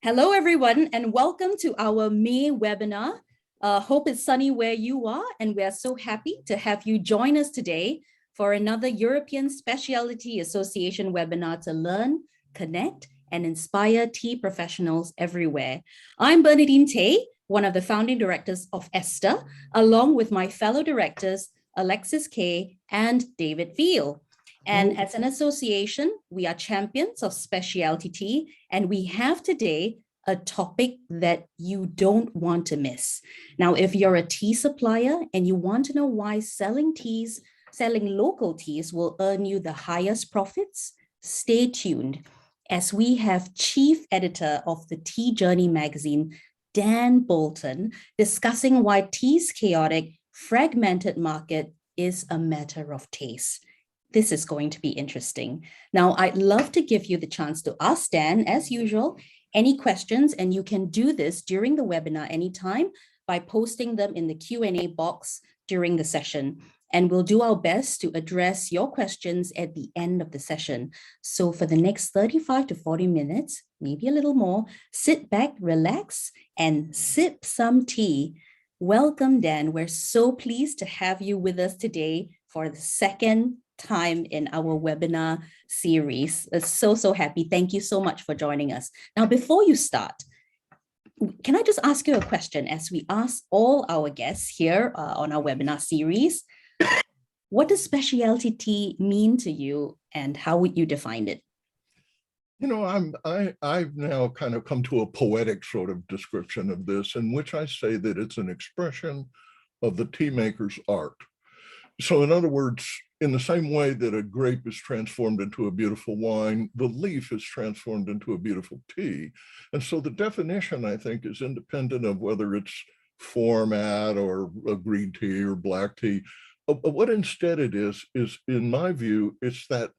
Hello, everyone, and welcome to our May webinar. Hope it's sunny where you are, and we are so happy to have you join us today for another European Specialty Association webinar to learn, connect, and inspire tea professionals everywhere. I'm Bernadine Tay, one of the founding directors of Esta, along with my fellow directors, Alexis Kay and David Veal. And as an association, we are champions of specialty tea, and we have today a topic that you don't want to miss. Now, if you're a tea supplier and you want to know why selling local teas will earn you the highest profits, stay tuned as we have Chief Editor of the Tea Journey magazine, Dan Bolton, discussing why tea's chaotic, fragmented market is a matter of taste. This is going to be interesting. Now, I'd love to give you the chance to ask Dan, as usual, any questions, and you can do this during the webinar anytime by posting them in the Q&A box during the session. And we'll do our best to address your questions at the end of the session. So for the next 35 to 40 minutes, maybe a little more, sit back, relax, and sip some tea. Welcome, Dan. We're so pleased to have you with us today for the second time in our webinar series. So happy. Thank you so much for joining us. Now, before you start, can I just ask you a question as we ask all our guests here on our webinar series? What does specialty tea mean to you, and how would you define it? You know, I've now kind of come to a poetic sort of description of this, in which I say that it's an expression of the tea maker's art. So in other words, in the same way that a grape is transformed into a beautiful wine, the leaf is transformed into a beautiful tea. And so the definition, I think, is independent of whether it's format or a green tea or black tea. What instead it is, in my view, it's that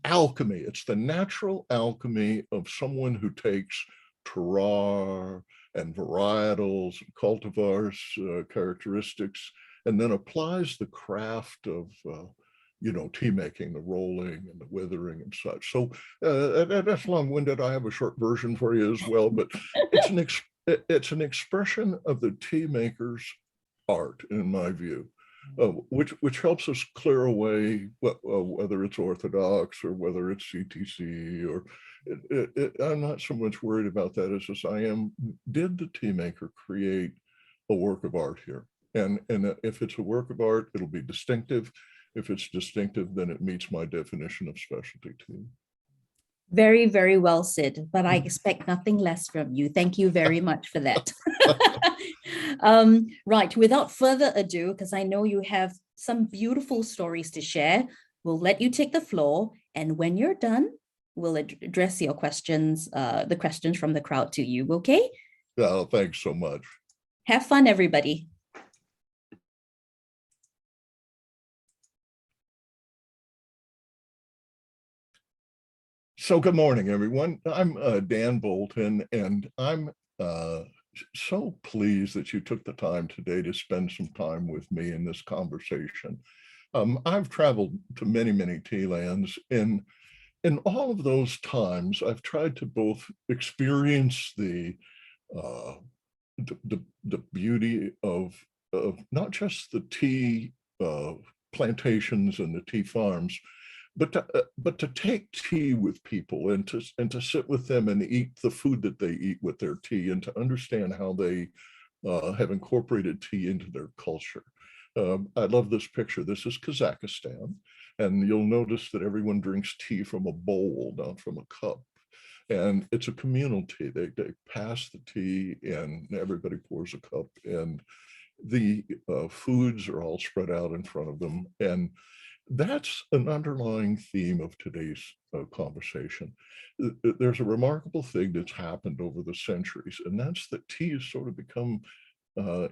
alchemy. It's the natural alchemy of someone who takes terroir and varietals, cultivars, characteristics, and then applies the craft of, tea making, the rolling and the withering and such. So that's long-winded. I have a short version for you as well, but it's an expression of the tea maker's art, in my view. Which helps us clear away whether it's orthodox or whether it's CTC, or I'm not so much worried about that as I am, did the tea maker create a work of art here? And if it's a work of art, it'll be distinctive. If it's distinctive, then it meets my definition of specialty tea. Very, very well said, but I expect nothing less from you. Thank you very much for that. Right, without further ado, because I know you have some beautiful stories to share, we'll let you take the floor. And when you're done, we'll address your questions, the questions from the crowd to you, okay? Oh, thanks so much. Have fun, everybody. So good morning, everyone. I'm Dan Bolton, and I'm so pleased that you took the time today to spend some time with me in this conversation. I've traveled to many, many tea lands, and in all of those times, I've tried to both experience the beauty of not just the tea plantations and the tea farms, but to take tea with people and to sit with them and eat the food that they eat with their tea, and to understand how they have incorporated tea into their culture. I love this picture. This is Kazakhstan, and you'll notice that everyone drinks tea from a bowl, not from a cup. And it's a communal tea. They pass the tea and everybody pours a cup, and the foods are all spread out in front of them. And that's an underlying theme of today's conversation. There's a remarkable thing that's happened over the centuries, and that's that tea has sort of become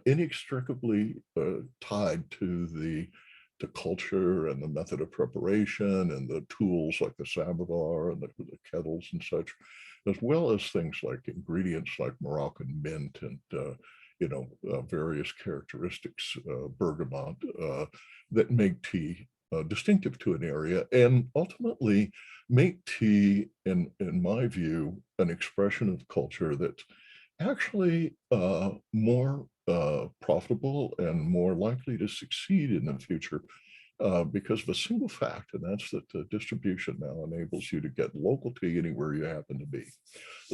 inextricably tied to the culture and the method of preparation and the tools like the samovar and the kettles and such, as well as things like ingredients like Moroccan mint and various characteristics, bergamot, that make tea distinctive to an area, and ultimately make tea, in my view, an expression of culture that's actually more profitable and more likely to succeed in the future because of a single fact, and that's that the distribution now enables you to get local tea anywhere you happen to be.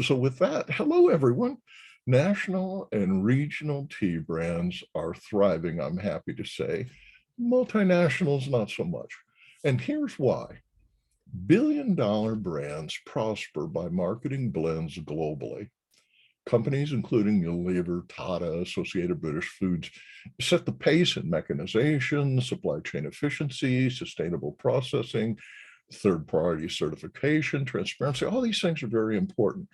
So with that, hello everyone. National and regional tea brands are thriving, I'm happy to say. Multinationals, not so much. And here's why. Billion-dollar brands prosper by marketing blends globally. Companies including Unilever, Tata, Associated British Foods set the pace in mechanization, supply chain efficiency, sustainable processing, third-party certification, transparency. All these things are very important.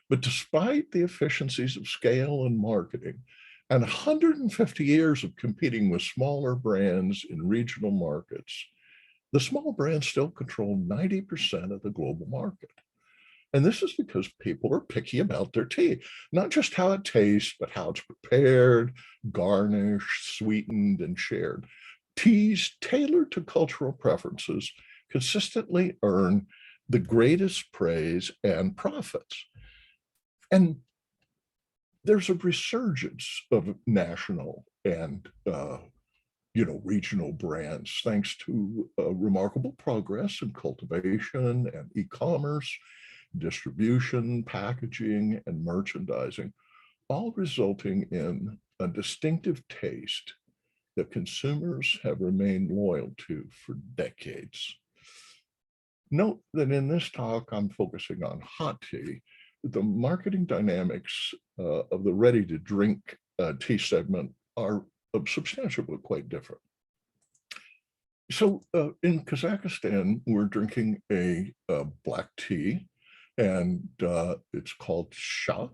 But despite the efficiencies of scale and marketing, and 150 years of competing with smaller brands in regional markets, the small brands still control 90% of the global market. And this is because people are picky about their tea, not just how it tastes, but how it's prepared, garnished, sweetened, and shared. Teas tailored to cultural preferences consistently earn the greatest praise and profits. And there's a resurgence of national and regional brands, thanks to remarkable progress in cultivation and e-commerce, distribution, packaging, and merchandising, all resulting in a distinctive taste that consumers have remained loyal to for decades. Note that in this talk, I'm focusing on hot tea. The marketing dynamics of the ready-to-drink tea segment are substantially quite different. So in Kazakhstan, we're drinking a black tea, and it's called sha,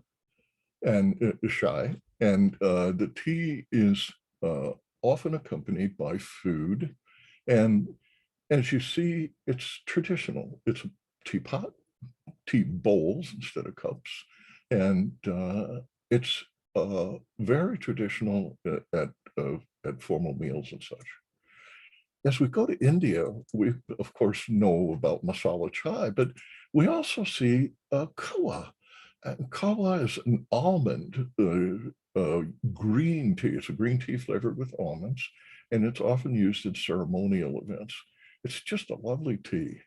and shai, and the tea is often accompanied by food, and as you see, it's traditional. It's a teapot, tea bowls instead of cups, and it's very traditional at formal meals and such. As we go to India, we of course know about masala chai, but we also see kawa. Kawa is an almond green tea. It's a green tea flavored with almonds, and it's often used in ceremonial events. It's just a lovely tea.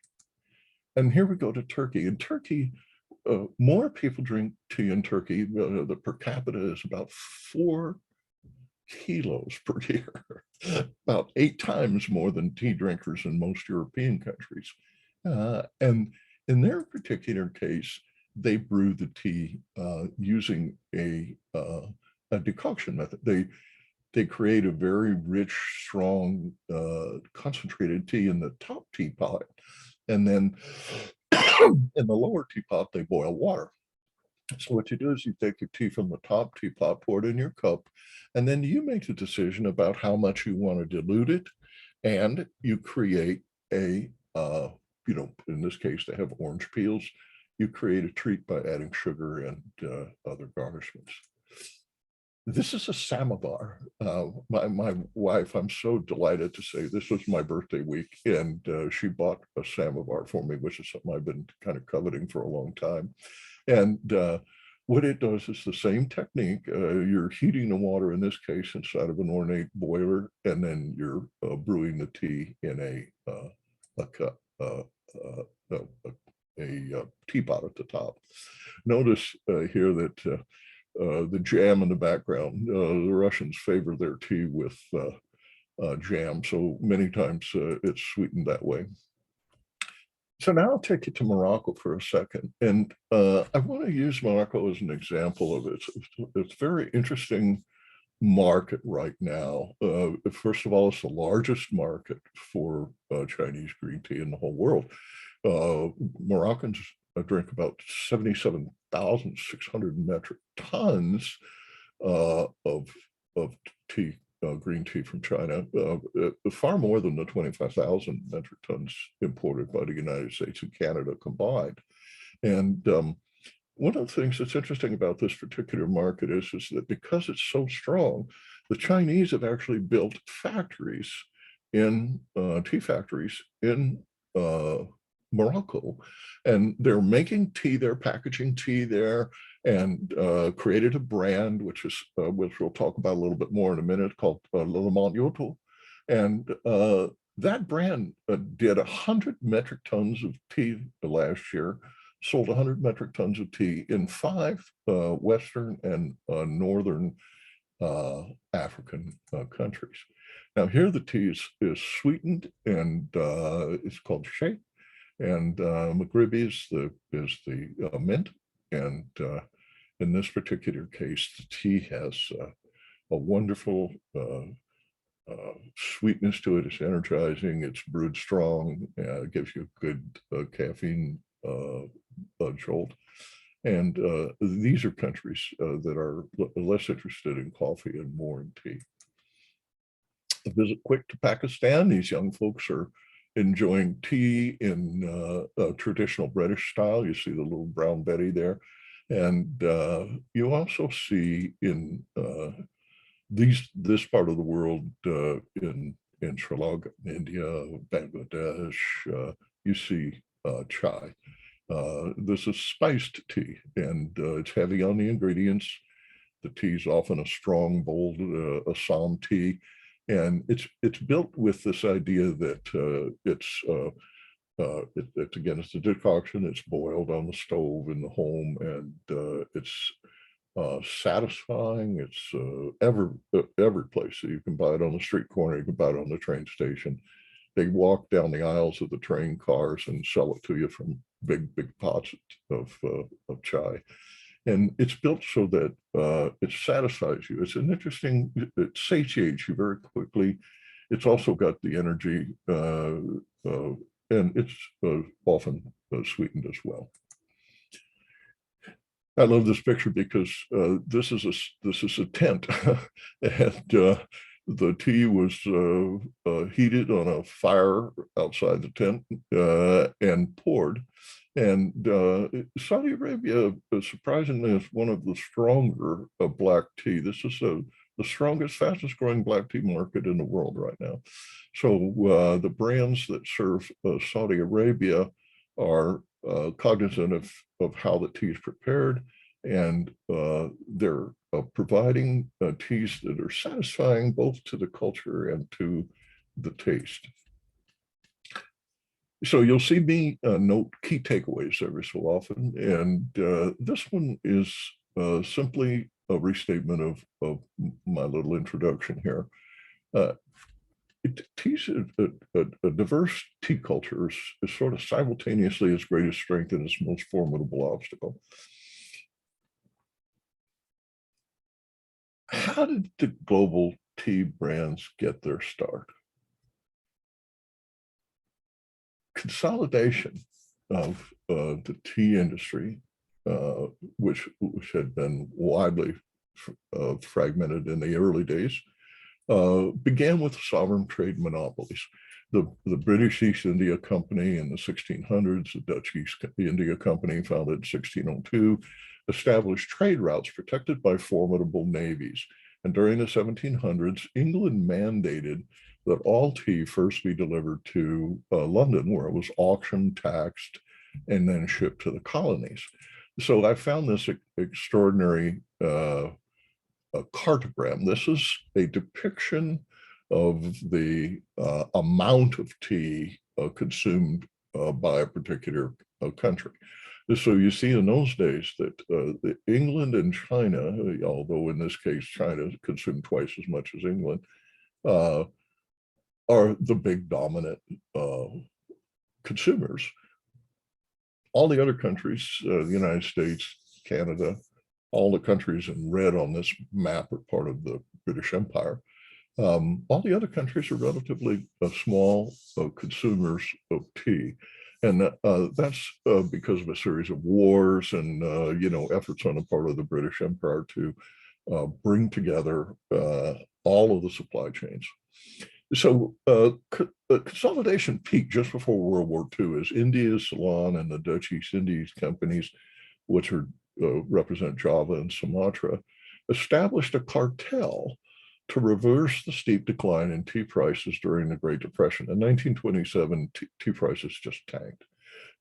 And here we go to Turkey. In Turkey, more people drink tea in Turkey. The per capita is about 4 kilos per year, about 8 times more than tea drinkers in most European countries. And in their particular case, they brew the tea using a decoction method. They create a very rich, strong, concentrated tea in the top teapot, and then in the lower teapot, they boil water. So what you do is you take your tea from the top teapot, pour it in your cup, and then you make the decision about how much you want to dilute it, and you create a, in this case, they have orange peels. You create a treat by adding sugar and other garnishments. This is a samovar. My wife, I'm so delighted to say, this was my birthday week, and she bought a samovar for me, which is something I've been kind of coveting for a long time. And what it does is the same technique. You're heating the water, in this case, inside of an ornate boiler, and then you're brewing the tea in a cup, a teapot at the top. Notice here that the jam in the background, the Russians favor their tea with jam, so many times it's sweetened that way. So now I'll take you to Morocco for a second, and I want to use Morocco as an example of it. It's a very interesting market right now. First of all, it's the largest market for Chinese green tea in the whole world. Moroccans drink about 77,600 metric tons of tea, green tea from China, far more than the 25,000 metric tons imported by the United States and Canada combined. And one of the things that's interesting about this particular market is that because it's so strong, the Chinese have actually built factories in tea factories in Morocco, and they're making tea, they're packaging tea there, and created a brand, which we'll talk about a little bit more in a minute, called Lalaman Yoto. And that brand did 100 metric tons of tea last year, sold 100 metric tons of tea in 5 Western and Northern African countries. Now here the tea is sweetened, and it's called shea, and Maghribi is the mint, and in this particular case, the tea has a wonderful sweetness to it. It's energizing, it's brewed strong, gives you a good caffeine jolt. And these are countries that are less interested in coffee and more in tea. A visit quick to Pakistan. These young folks are enjoying tea in traditional British style. You see the little brown Betty there. And you also see in this part of the world, in Sri Lanka, India, Bangladesh, you see chai. This is spiced tea, and it's heavy on the ingredients. The tea is often a strong, bold Assam tea, and it's built with this idea that it's again, it's a decoction. It's boiled on the stove in the home, and it's satisfying. It's every place. So you can buy it on the street corner. You can buy it on the train station. They walk down the aisles of the train cars and sell it to you from big pots of chai. And it's built so that it satisfies you. It's an interesting, it satiates you very quickly. It's also got the energy, and it's often sweetened as well. I love this picture because this is a tent, and the tea was heated on a fire outside the tent and poured. And Saudi Arabia, surprisingly, is one of the stronger black tea. This is the strongest, fastest growing black tea market in the world right now. So the brands that serve Saudi Arabia are cognizant of how the tea is prepared, and they're providing teas that are satisfying both to the culture and to the taste. So you'll see me note key takeaways every so often, and this one is simply a restatement of my little introduction here. Tea's a diverse tea culture is sort of simultaneously its greatest strength and its most formidable obstacle. How did the global tea brands get their start? Consolidation of the tea industry, which had been widely fragmented in the early days, began with sovereign trade monopolies. The British East India Company in the 1600s, the Dutch East India Company founded in 1602, established trade routes protected by formidable navies. And during the 1700s, England mandated that all tea first be delivered to London, where it was auctioned, taxed, and then shipped to the colonies. So I found this extraordinary cartogram. This is a depiction of the amount of tea consumed by a particular country. So you see in those days that England and China, although in this case China consumed twice as much as England, are the big dominant consumers. All the other countries, the United States, Canada, all the countries in red on this map are part of the British Empire. All the other countries are relatively small consumers of tea. And that's because of a series of wars and efforts on the part of the British Empire to bring together all of the supply chains. So consolidation peaked just before World War II as India, Ceylon, and the Dutch East Indies companies, which are represent Java and Sumatra, established a cartel to reverse the steep decline in tea prices during the Great Depression. In 1927, tea prices just tanked.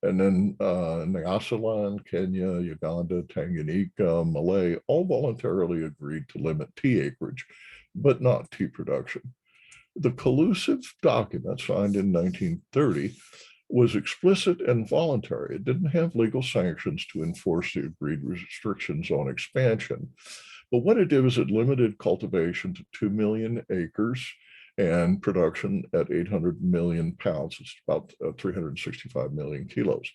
And then Nyasaland, Kenya, Uganda, Tanganyika, Malay all voluntarily agreed to limit tea acreage, but not tea production. The collusive document signed in 1930 was explicit and voluntary. It didn't have legal sanctions to enforce the agreed restrictions on expansion. But what it did was it limited cultivation to 2 million acres and production at 800 million pounds. It's about 365 million kilos.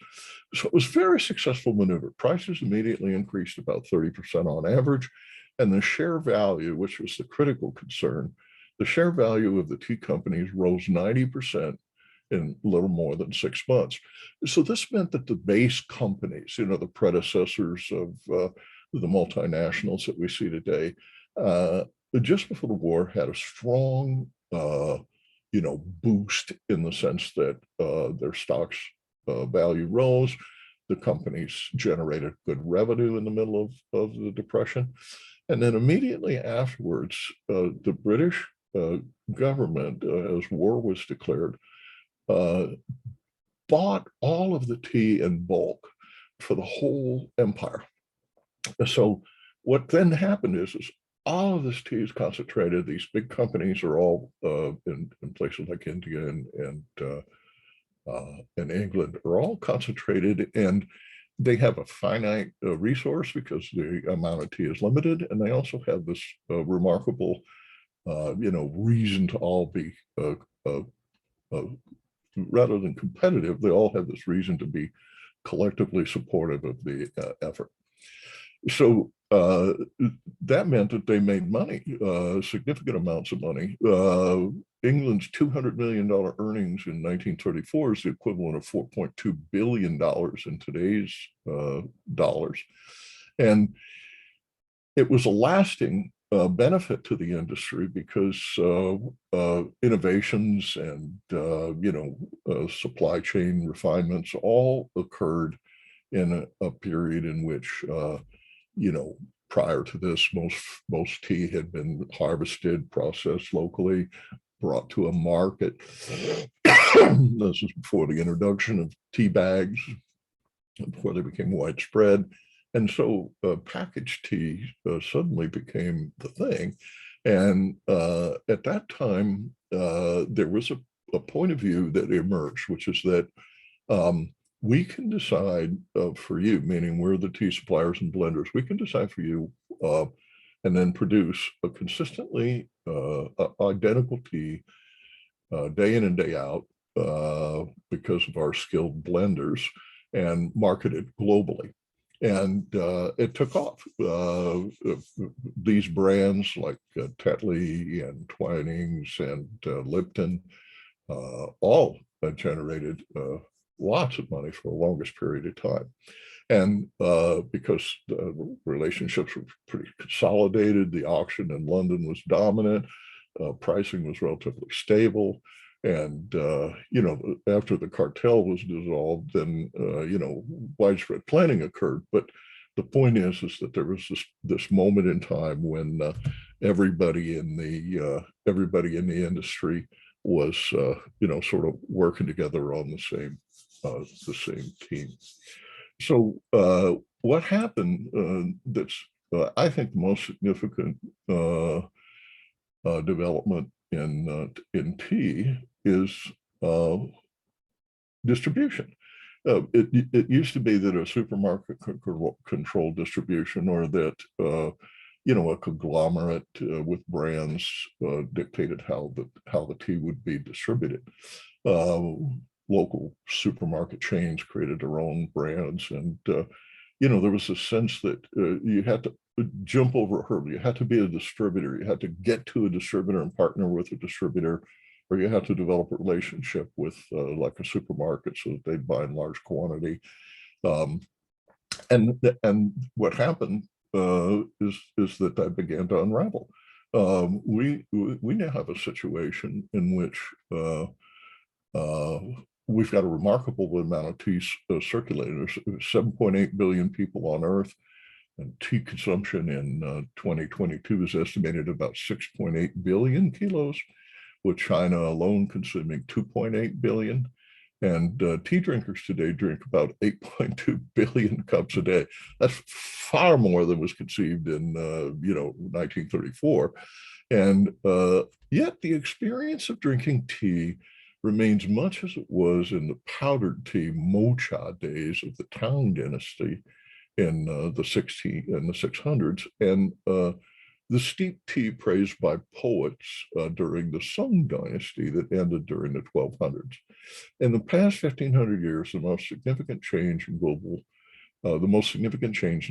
So it was a very successful maneuver. Prices immediately increased about 30% on average, and the share value, which was the critical concern, the share value of the tea companies rose 90% in a little more than 6 months. So this meant that the base companies, the predecessors of the multinationals that we see today, just before the war had a strong, boost in the sense that their stocks value rose. The companies generated good revenue in the middle of the Depression. And then immediately afterwards, the British government, as war was declared, bought all of the tea in bulk for the whole empire. So what then happened is all of this tea is concentrated. These big companies are all in places like India and England are all concentrated, and they have a finite resource because the amount of tea is limited, and they also have this remarkable, reason to all be rather than competitive. They all have this reason to be collectively supportive of the effort. So that meant that they made money, significant amounts of money. England's $200 million earnings in 1934 is the equivalent of $4.2 billion in today's dollars. And it was a lasting benefit to the industry because innovations and, supply chain refinements all occurred in a period in which prior to this, most tea had been harvested, processed locally, brought to a market. This is before the introduction of tea bags, before they became widespread. And so packaged tea suddenly became the thing. And at that time, there was a point of view that emerged, which is that we can decide for you, meaning we're the tea suppliers and blenders, we can decide for you and then produce a consistently identical tea day in and day out because of our skilled blenders and market it globally. And it took off. These brands like Tetley and Twinings and Lipton all generated lots of money for the longest period of time. And because the relationships were pretty consolidated, the auction in London was dominant, pricing was relatively stable. And, after the cartel was dissolved, then, widespread planning occurred. But the point is that there was this moment in time when everybody in the industry was, sort of working together on the same team. So what happened that's, I think, the most significant development in tea is distribution. It used to be that a supermarket could control distribution, or that a conglomerate with brands dictated how the tea would be distributed. Local supermarket chains created their own brands, and there was a sense that you had to jump over a hurdle. You had to be a distributor. You had to get to a distributor and partner with a distributor, or you had to develop a relationship with like a supermarket so that they'd buy in large quantity. And what happened is that began to unravel. We now have a situation in which we've got a remarkable amount of tea circulating. There's 7.8 billion people on Earth. And tea consumption in 2022 is estimated about 6.8 billion kilos, with China alone consuming 2.8 billion. And tea drinkers today drink about 8.2 billion cups a day. That's far more than was conceived in 1934. And yet the experience of drinking tea remains much as it was in the powdered tea mocha days of the Tang dynasty in the 600s, and the steep tea praised by poets during the Song dynasty that ended during the 1200s. In the past 1500 years, the most significant change in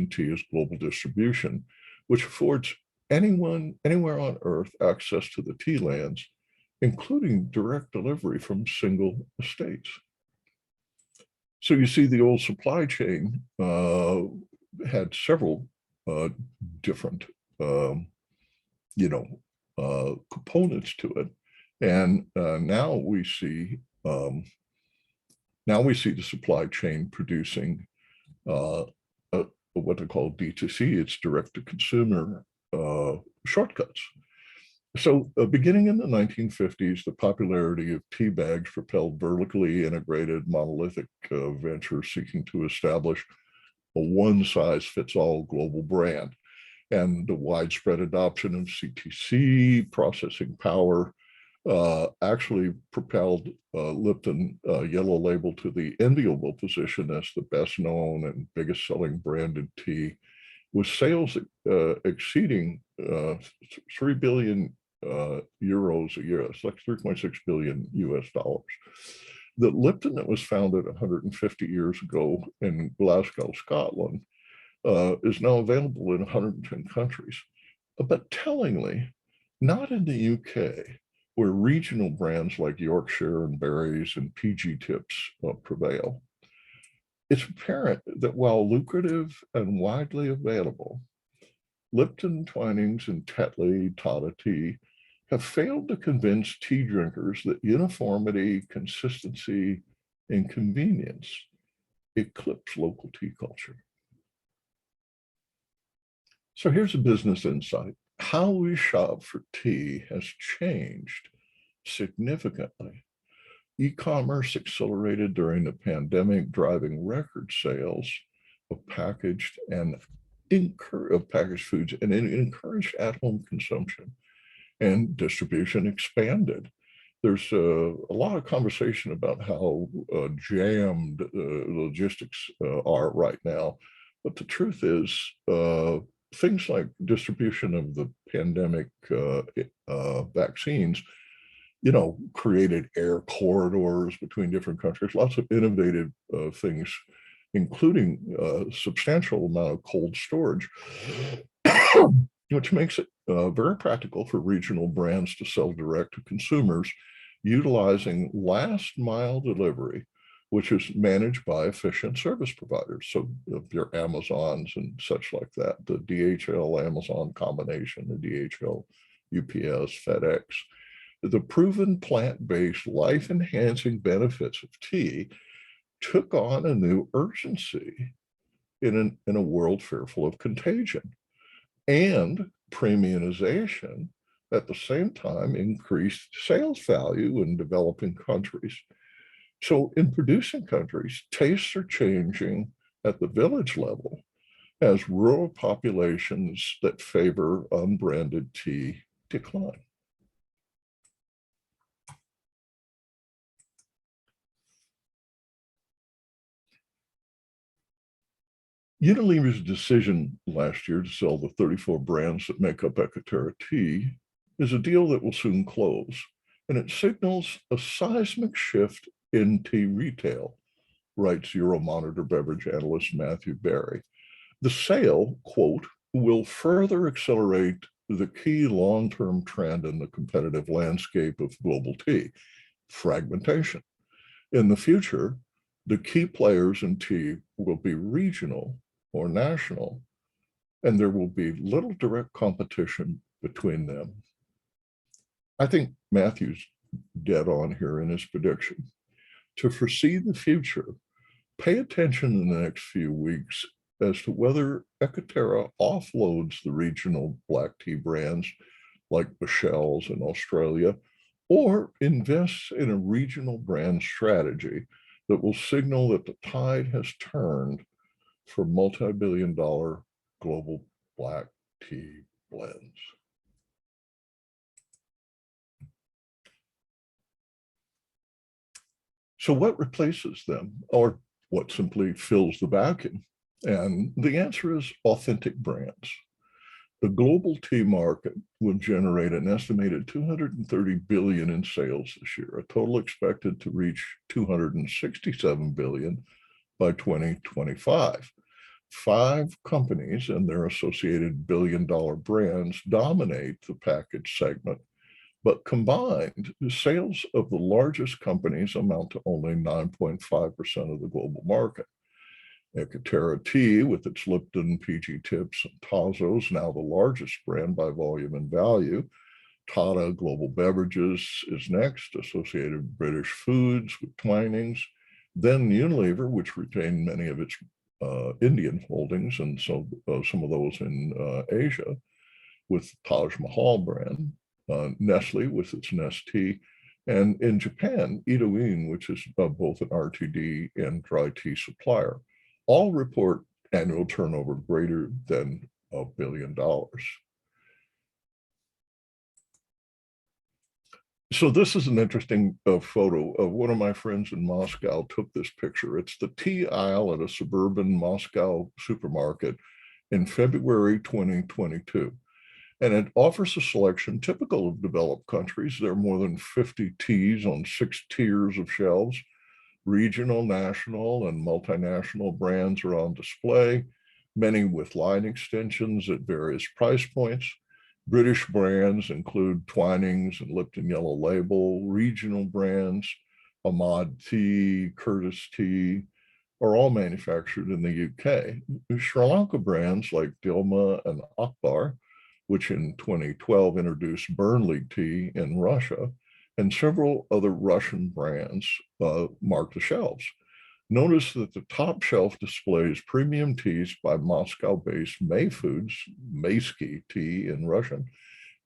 tea is global distribution, which affords anyone anywhere on earth access to the tea lands, including direct delivery from single estates. So you see, the old supply chain had several different, components to it, and now we see the supply chain producing what they call D2C. It's direct to consumer shortcuts. So beginning in the 1950s, the popularity of tea bags propelled vertically integrated monolithic ventures seeking to establish a one-size-fits-all global brand. And the widespread adoption of CTC processing power actually propelled Lipton Yellow Label to the enviable position as the best known and biggest selling branded tea, with sales exceeding 3 billion euros a year. It's like 3.6 billion US dollars. The Lipton that was founded 150 years ago in Glasgow, Scotland, is now available in 110 countries. But tellingly, not in the UK, where regional brands like Yorkshire and Berries and PG Tips prevail. It's apparent that while lucrative and widely available, Lipton, Twinings, and Tetley Tata Tea have failed to convince tea drinkers that uniformity, consistency, and convenience eclipse local tea culture. So here's a business insight. How we shop for tea has changed significantly. E-commerce accelerated during the pandemic, driving record sales of packaged foods, and it encouraged at-home consumption, and distribution expanded. There's a lot of conversation about how jammed logistics are right now, but the truth is things like distribution of the pandemic vaccines, created air corridors between different countries, lots of innovative things, including a substantial amount of cold storage, which makes it very practical for regional brands to sell direct to consumers, utilizing last mile delivery, which is managed by efficient service providers. So your Amazons and such like that, the DHL Amazon combination, the DHL UPS, FedEx. The proven plant-based life-enhancing benefits of tea took on a new urgency in a world fearful of contagion. And premiumization at the same time increased sales value in developing countries. So in producing countries, tastes are changing at the village level as rural populations that favor unbranded tea decline. Unilever's decision last year to sell the 34 brands that make up Ecoterra Tea is a deal that will soon close, and it signals a seismic shift in tea retail, writes Euromonitor beverage analyst Matthew Barry. The sale, quote, will further accelerate the key long-term trend in the competitive landscape of global tea, fragmentation. In the future, the key players in tea will be regional or national, and there will be little direct competition between them. I think Matthew's dead on here in his prediction. To foresee the future, pay attention in the next few weeks as to whether Ekaterra offloads the regional black tea brands like Michelle's in Australia, or invests in a regional brand strategy that will signal that the tide has turned for multi-billion-dollar global black tea blends. So what replaces them, or what simply fills the vacuum? And the answer is authentic brands. The global tea market will generate an estimated 230 billion in sales this year, a total expected to reach 267 billion by 2025. 5 companies and their associated billion-dollar brands dominate the packaged segment, but combined, the sales of the largest companies amount to only 9.5% of the global market. Ekaterra Tea, with its Lipton, PG Tips, and Tazos, now the largest brand by volume and value. Tata Global Beverages is next, Associated British Foods with Twinings. Then Unilever, which retained many of its Indian holdings, and so some of those in Asia, with Taj Mahal brand. Nestle with its Nestea, and in Japan, Itoin, which is both an RTD and dry tea supplier, all report annual turnover greater than $1 billion. So this is an interesting photo of one of my friends in Moscow took this picture. It's the tea aisle at a suburban Moscow supermarket in February 2022. And it offers a selection typical of developed countries. There are more than 50 teas on 6 tiers of shelves. Regional, national, and multinational brands are on display, many with line extensions at various price points. British brands include Twinings and Lipton Yellow Label. Regional brands, Ahmad Tea, Curtis Tea, are all manufactured in the UK. Sri Lanka brands like Dilma and Akbar, which in 2012 introduced Burnley tea in Russia, and several other Russian brands mark the shelves. Notice that the top shelf displays premium teas by Moscow-based May Foods, Maysky tea in Russian,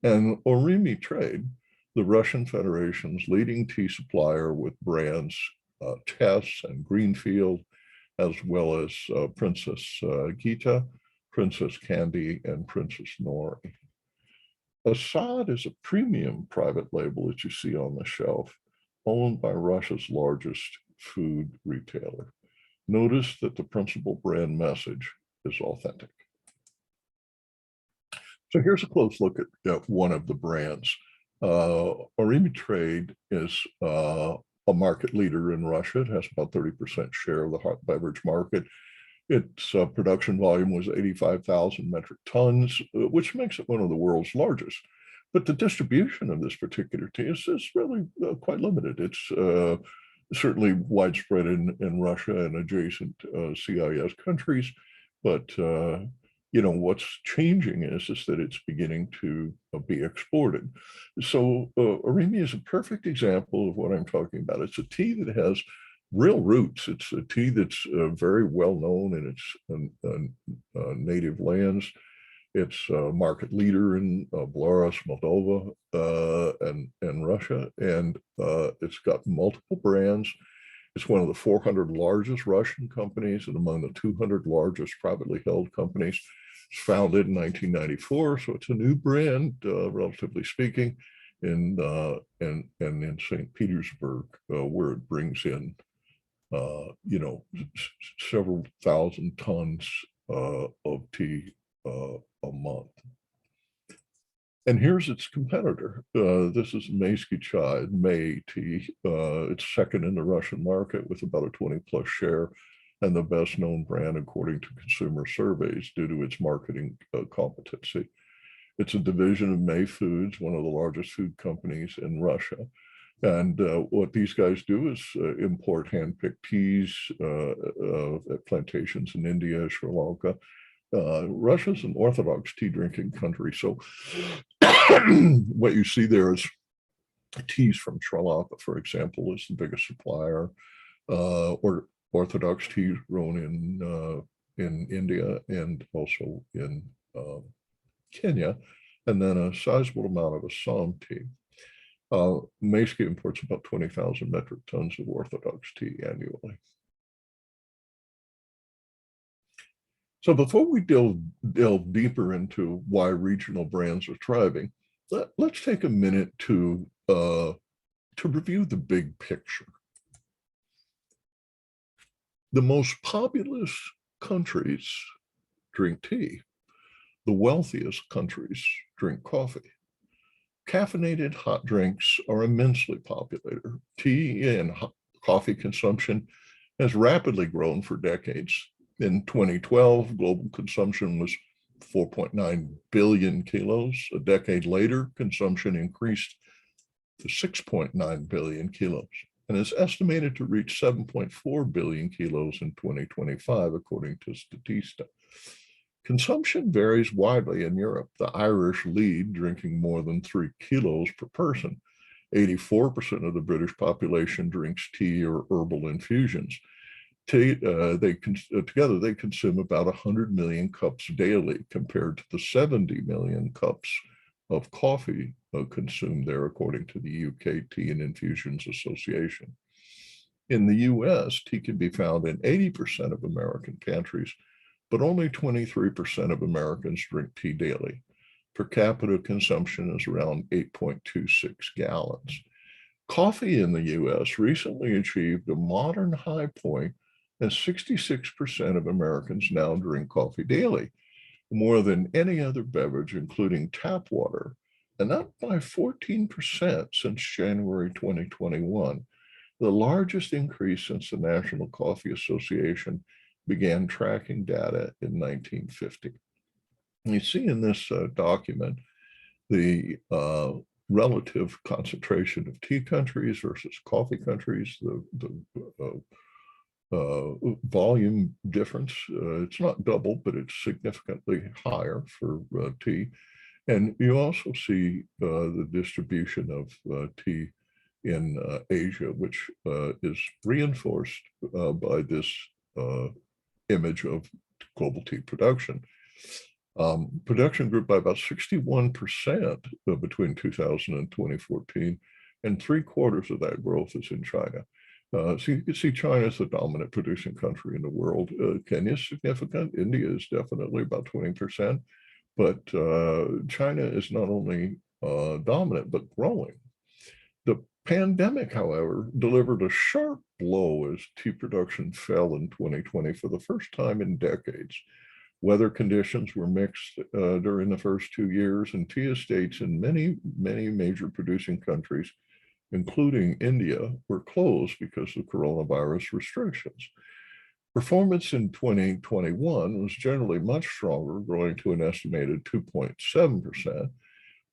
and Orimi Trade, the Russian Federation's leading tea supplier with brands Tess and Greenfield, as well as Princess Gita, Princess Candy, and Princess Nori. Assad is a premium private label that you see on the shelf, owned by Russia's largest food retailer. Notice that the principal brand message is authentic. So here's a close look at one of the brands. Orimi Trade is a market leader in Russia. It has about 30% share of the hot beverage market. Its production volume was 85,000 metric tons, which makes it one of the world's largest. But the distribution of this particular tea is really quite limited. It's certainly widespread in Russia and adjacent CIS countries. But what's changing is that it's beginning to be exported. So Orimi is a perfect example of what I'm talking about. It's a tea that has real roots. It's a tea that's very well known in its native lands. It's a market leader in Belarus, Moldova, and Russia, and it's got multiple brands. It's one of the 400 largest Russian companies and among the 200 largest privately held companies. It's founded in 1994, so it's a new brand, relatively speaking, in St. Petersburg, where it brings in several thousand tons of tea a month. And here's its competitor. This is Maysky Chai, May tea. It's second in the Russian market with about a 20+ share and the best known brand according to consumer surveys due to its marketing competency. It's a division of May Foods, one of the largest food companies in Russia. And what these guys do is import hand-picked teas at plantations in India, Sri Lanka. Russia's an Orthodox tea drinking country. So what you see there is teas from Sri Lanka, for example, is the biggest supplier. Or Orthodox tea grown in India and also in Kenya, and then a sizable amount of Assam tea. Maysky imports about 20,000 metric tons of Orthodox tea annually. So before we delve deeper into why regional brands are thriving, let's take a minute to review the big picture. The most populous countries drink tea. The wealthiest countries drink coffee. Caffeinated hot drinks are immensely popular. Tea and coffee consumption has rapidly grown for decades. In 2012, global consumption was 4.9 billion kilos. A decade later, consumption increased to 6.9 billion kilos and is estimated to reach 7.4 billion kilos in 2025, according to Statista. Consumption varies widely in Europe. The Irish lead, drinking more than 3 kilos per person. 84% of the British population drinks tea or herbal infusions. Together, they consume about 100 million cups daily, compared to the 70 million cups of coffee consumed there, according to the UK Tea and Infusions Association. In the US, tea can be found in 80% of American pantries, but only 23% of Americans drink tea daily. Per capita consumption is around 8.26 gallons. Coffee in the US recently achieved a modern high point, as 66% of Americans now drink coffee daily, more than any other beverage, including tap water, and up by 14% since January 2021, the largest increase since the National Coffee Association began tracking data in 1950. You see in this document the relative concentration of tea countries versus coffee countries, the volume difference. It's not double, but it's significantly higher for tea. And you also see the distribution of tea in Asia, which is reinforced by this image of global tea production. Production grew by about 61% between 2000 and 2014, and 3/4 of that growth is in China. So you can see China is the dominant producing country in the world. Kenya is significant. India is definitely about 20%. But China is not only dominant, but growing. The pandemic, however, delivered a sharp blow as tea production fell in 2020 for the first time in decades. Weather conditions were mixed during the first 2 years, and tea estates in many major producing countries, including India, were closed because of coronavirus restrictions. Performance in 2021 was generally much stronger, growing to an estimated 2.7%,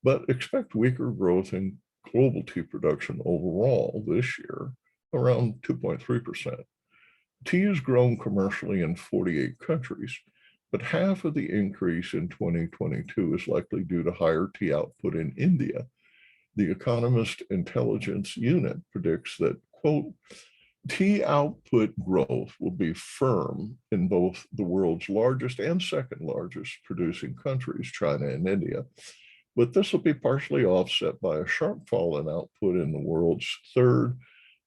but expect weaker growth in global tea production overall this year, around 2.3%. Tea is grown commercially in 48 countries, but half of the increase in 2022 is likely due to higher tea output in India. The Economist Intelligence Unit predicts that, quote, tea output growth will be firm in both the world's largest and second largest producing countries, China and India, but this will be partially offset by a sharp fall in output in the world's third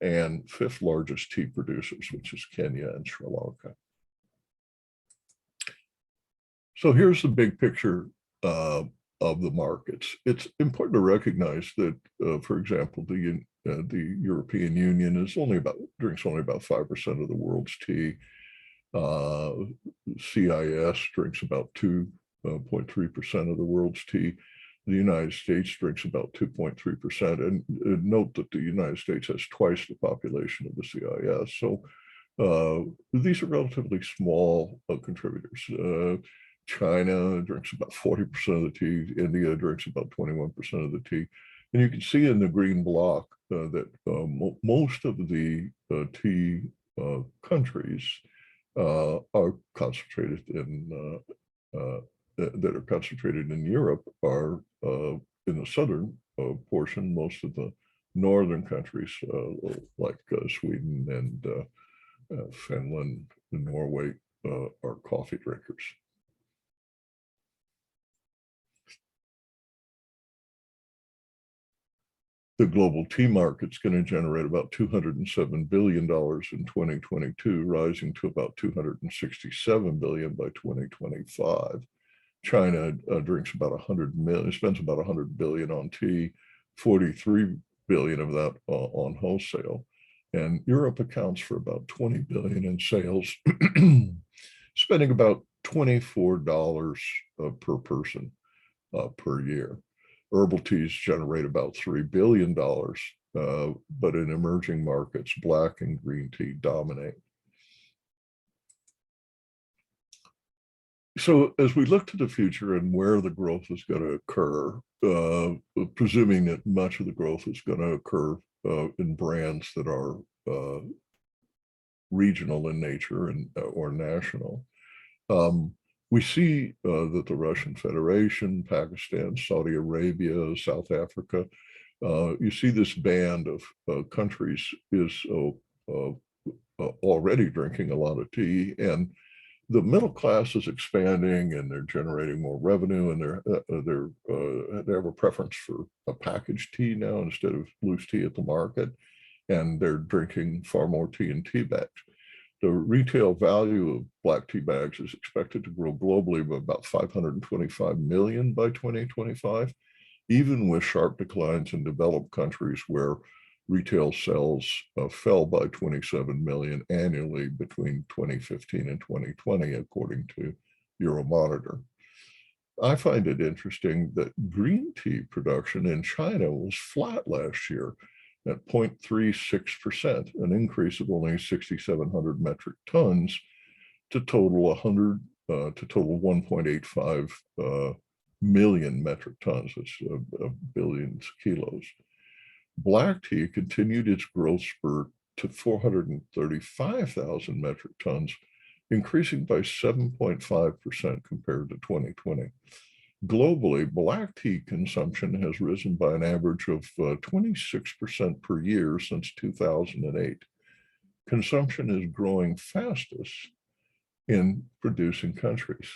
and fifth largest tea producers, which is Kenya and Sri Lanka. So here's the big picture of the markets. It's important to recognize that, for example, the European Union drinks only about 5% of the world's tea. CIS drinks about 2.3% of the world's tea. The United States drinks about 2.3%. And note that the United States has twice the population of the CIS. So these are relatively small contributors. China drinks about 40% of the tea. India drinks about 21% of the tea. And you can see in the green block that most of the tea countries are concentrated that are concentrated in Europe are in the southern portion. Most of the northern countries like Sweden and Finland and Norway are coffee drinkers. The global tea market's going to generate about $207 billion in 2022, rising to about $267 billion by 2025. China drinks about 100 million, spends about 100 billion on tea, 43 billion of that on wholesale. And Europe accounts for about 20 billion in sales, spending about $24 per person per year. Herbal teas generate about $3 billion, but in emerging markets, black and green tea dominate. So as we look to the future and where the growth is going to occur, presuming that much of the growth is going to occur in brands that are regional in nature and or national, we see that the Russian Federation, Pakistan, Saudi Arabia, South Africa, you see this band of countries is already drinking a lot of tea, and the middle class is expanding, and they're generating more revenue, and they have a preference for a packaged tea now instead of loose tea at the market, and they're drinking far more tea in tea bags. The retail value of black tea bags is expected to grow globally by about 525 million by 2025, even with sharp declines in developed countries where retail sales fell by 27 million annually between 2015 and 2020, according to Euromonitor. I find it interesting that green tea production in China was flat last year at 0.36%, an increase of only 6,700 metric tons to total 1.85 million metric tons. That's billions kilos. Black tea continued its growth spurt to 435,000 metric tons, increasing by 7.5% compared to 2020. Globally, black tea consumption has risen by an average of 26% per year since 2008. Consumption is growing fastest in producing countries.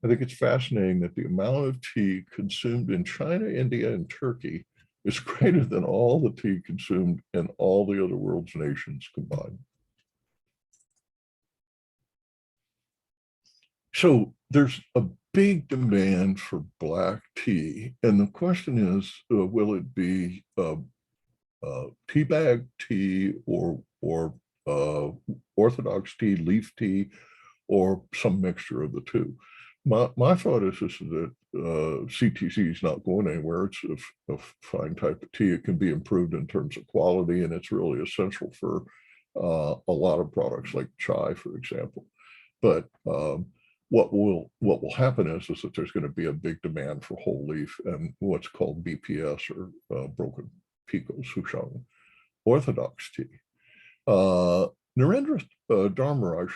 I think it's fascinating that the amount of tea consumed in China, India, and Turkey is greater than all the tea consumed in all the other world's nations combined. So there's a big demand for black tea, and the question is, will it be tea bag tea or orthodox tea, leaf tea, or some mixture of the two? My thought is that CTC is not going anywhere. It's a fine type of tea. It can be improved in terms of quality, and it's really essential for a lot of products like chai, for example. But what will happen is that there's going to be a big demand for whole leaf and what's called BPS, or broken Pico Souchong orthodox tea. Narendra Dharmaraj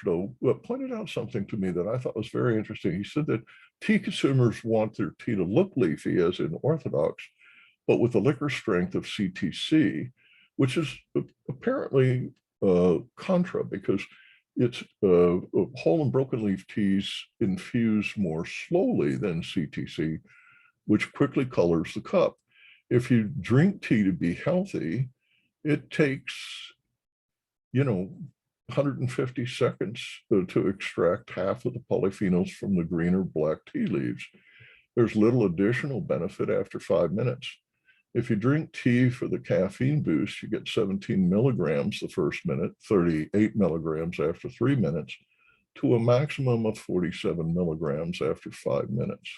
pointed out something to me that I thought was very interesting. He said that tea consumers want their tea to look leafy, as in orthodox, but with the liquor strength of CTC, which is apparently contra, because it's whole and broken leaf teas infuse more slowly than CTC, which quickly colors the cup. If you drink tea to be healthy, it takes 150 seconds to extract half of the polyphenols from the green or black tea leaves. There's little additional benefit after 5 minutes. If you drink tea for the caffeine boost, you get 17 milligrams the first minute, 38 milligrams after 3 minutes, to a maximum of 47 milligrams after 5 minutes.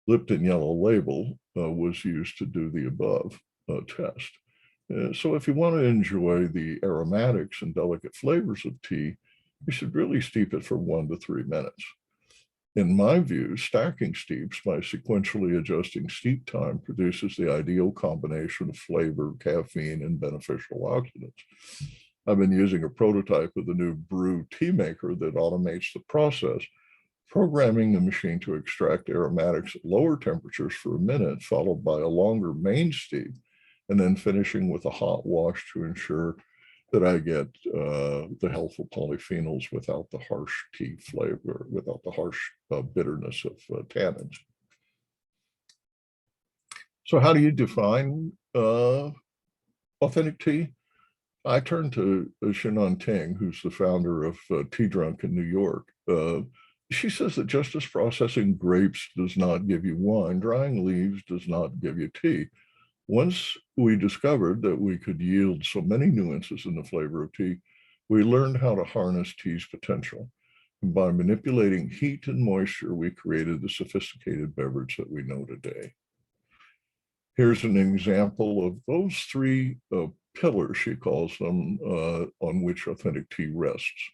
Lipton Yellow Label was used to do the above test. So if you want to enjoy the aromatics and delicate flavors of tea, you should really steep it for 1 to 3 minutes. In my view, stacking steeps by sequentially adjusting steep time produces the ideal combination of flavor, caffeine, and beneficial oxidants. I've been using a prototype of the new brew tea maker that automates the process, programming the machine to extract aromatics at lower temperatures for a minute, followed by a longer main steep, and then finishing with a hot wash to ensure that I get the helpful polyphenols without the harsh tea flavor, without the harsh bitterness of tannins. So how do you define authentic tea? I turned to Shannon Ting, who's the founder of Tea Drunk in New York. She says that just as processing grapes does not give you wine, drying leaves does not give you tea. Once we discovered that we could yield so many nuances in the flavor of tea, we learned how to harness tea's potential. And by manipulating heat and moisture, we created the sophisticated beverage that we know today. Here's an example of those three pillars, she calls them, on which authentic tea rests.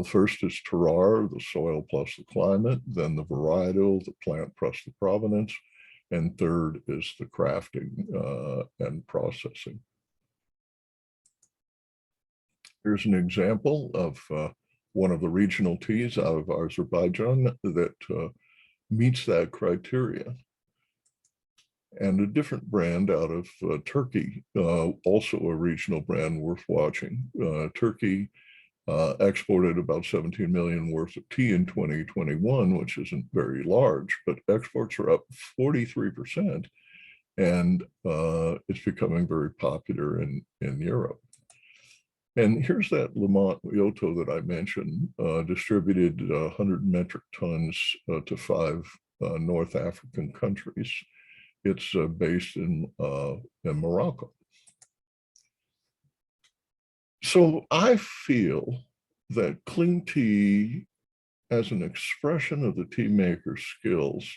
First is terroir, the soil plus the climate, then the varietal, the plant plus the provenance, and third is the crafting and processing. Here's an example of one of the regional teas out of Azerbaijan that meets that criteria. And a different brand out of Turkey, also a regional brand worth watching. Turkey exported about 17 million worth of tea in 2021, which isn't very large, but exports are up 43%, and it's becoming very popular in Europe. And here's that Lamont Yoto that I mentioned, distributed 100 metric tons to 5 North African countries. It's based in Morocco. So I feel that clean tea, as an expression of the tea maker's skills,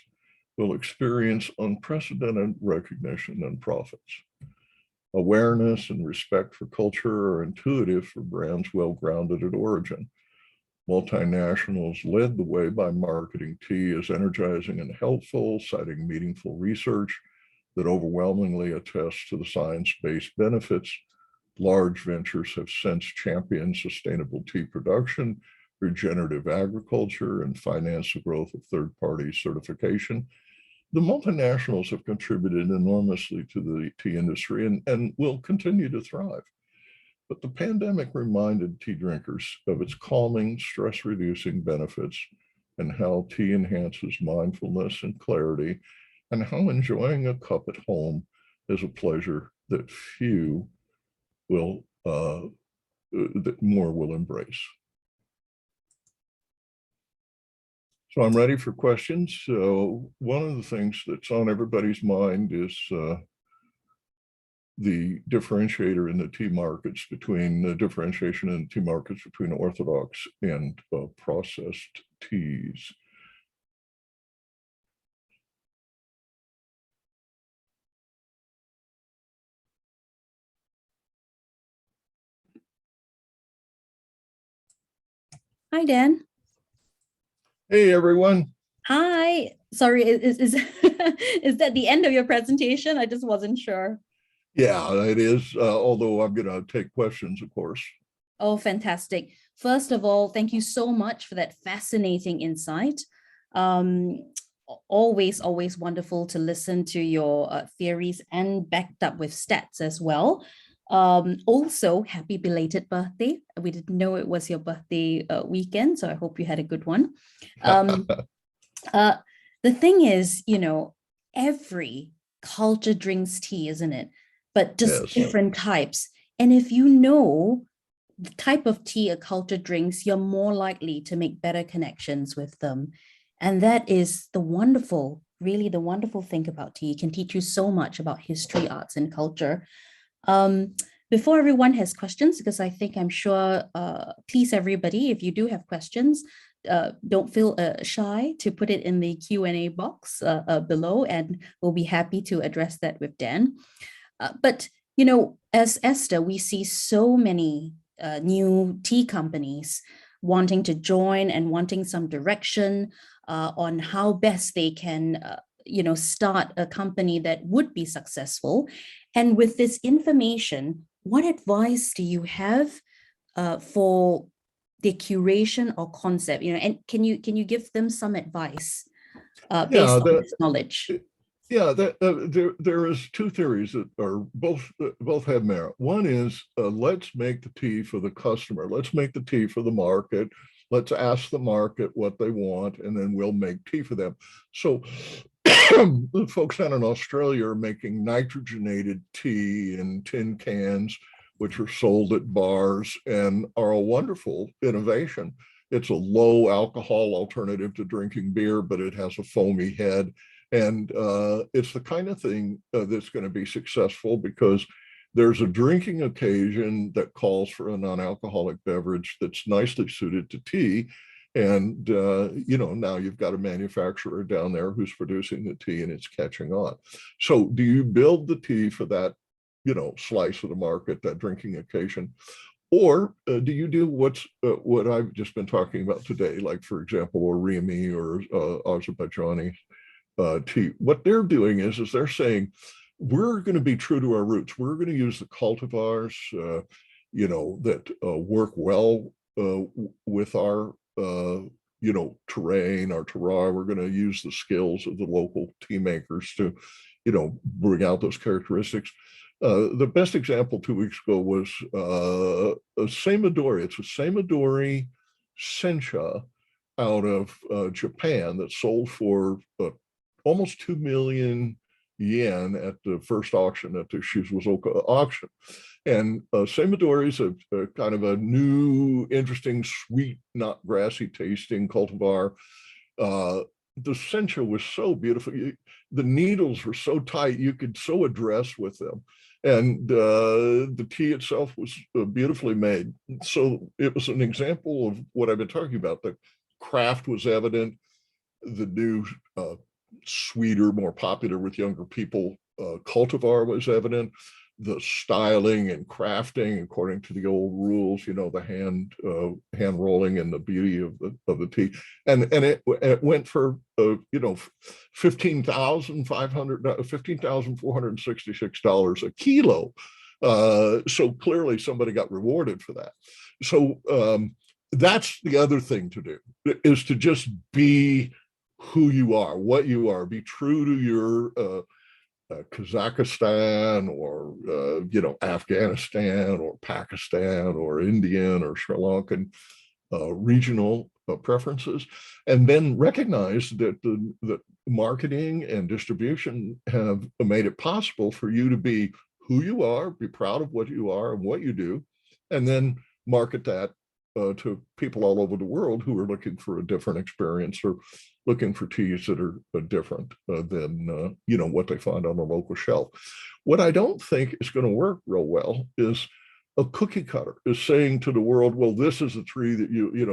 will experience unprecedented recognition and profits. Awareness and respect for culture are intuitive for brands well-grounded at origin. Multinationals led the way by marketing tea as energizing and helpful, citing meaningful research that overwhelmingly attests to the science-based benefits. Large ventures have since championed sustainable tea production, regenerative agriculture, and financed the growth of third-party certification. The multinationals have contributed enormously to the tea industry and will continue to thrive. But the pandemic reminded tea drinkers of its calming, stress-reducing benefits and how tea enhances mindfulness and clarity, and how enjoying a cup at home is a pleasure that few will, that more will embrace. So I'm ready for questions. So one of the things that's on everybody's mind is the differentiator in the tea markets between the differentiation in tea markets between orthodox and processed teas. Hi, Dan. Hey, everyone. Hi. Sorry, is is that the end of your presentation? I just wasn't sure. Yeah, it is. Although I'm going to take questions, of course. Oh, fantastic. First of all, thank you so much for that fascinating insight. Always wonderful to listen to your theories and backed up with stats as well. Also, happy belated birthday. We didn't know it was your birthday weekend, so I hope you had a good one. The thing is, you know, every culture drinks tea, isn't it? But just Yes. different types. And if you know the type of tea a culture drinks, you're more likely to make better connections with them. And that is the wonderful, really the wonderful thing about tea. It can teach you so much about history, arts, and culture. Before everyone has questions, because I think I'm sure, please everybody, if you do have questions, don't feel shy to put it in the Q&A box below, and we'll be happy to address that with Dan. But, you know, as Esta, we see so many new tea companies wanting to join and wanting some direction on how best they can, you know, start a company that would be successful. And with this information, what advice do you have for the curation or concept? You know, and can you give them some advice based on this knowledge? Yeah, there is two theories that are both have merit. One is let's make the tea for the customer. Let's make the tea for the market. Let's ask the market what they want, and then we'll make tea for them. So the folks down in Australia are making nitrogenated tea in tin cans, which are sold at bars and are a wonderful innovation. It's a low alcohol alternative to drinking beer, but it has a foamy head. And it's the kind of thing that's going to be successful because there's a drinking occasion that calls for a non-alcoholic beverage that's nicely suited to tea. And, now you've got a manufacturer down there who's producing the tea and it's catching on. So do you build the tea for that, slice of the market, that drinking occasion? Or do you do what I've just been talking about today, like, for example, Orimi or Azerbaijani tea? What they're doing is they're saying, we're going to be true to our roots. We're going to use the cultivars, that work well with our, terrain, our terroir. We're going to use the skills of the local tea makers to, bring out those characteristics. The best example 2 weeks ago was a Seimadori. It's a Seimadori sencha out of Japan that sold for almost 2 million yen at the first auction, at the Shizuoka auction. And Seimadori is a kind of a new, interesting, sweet, not grassy tasting cultivar. The sencha was so beautiful. The needles were so tight, you could so address with them. And the tea itself was beautifully made. So it was an example of what I've been talking about. The craft was evident. The new, sweeter, more popular with younger people cultivar was evident. The styling and crafting according to the old rules, the hand rolling and the beauty of the tea, and it went for $15,466 a kilo. So clearly somebody got rewarded for that. So that's the other thing to do, is to just be who you are, what you are. Be true to your Kazakhstan or Afghanistan or Pakistan or Indian or Sri Lankan regional preferences, and then recognize that the marketing and distribution have made it possible for you to be who you are, be proud of what you are and what you do, and then market that to people all over the world who are looking for a different experience or looking for teas that are different than what they find on the local shelf. What I don't think is going to work real well is a cookie cutter is saying to the world, well, this is the tree that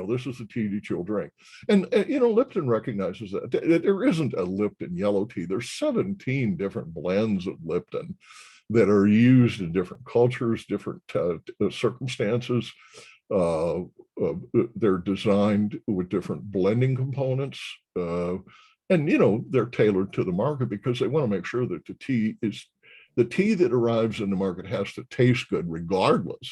this is the tea that you'll drink. And Lipton recognizes that. There isn't a Lipton yellow tea. There's 17 different blends of Lipton that are used in different cultures, different circumstances. They're designed with different blending components, and they're tailored to the market because they want to make sure that the tea that arrives in the market has to taste good, regardless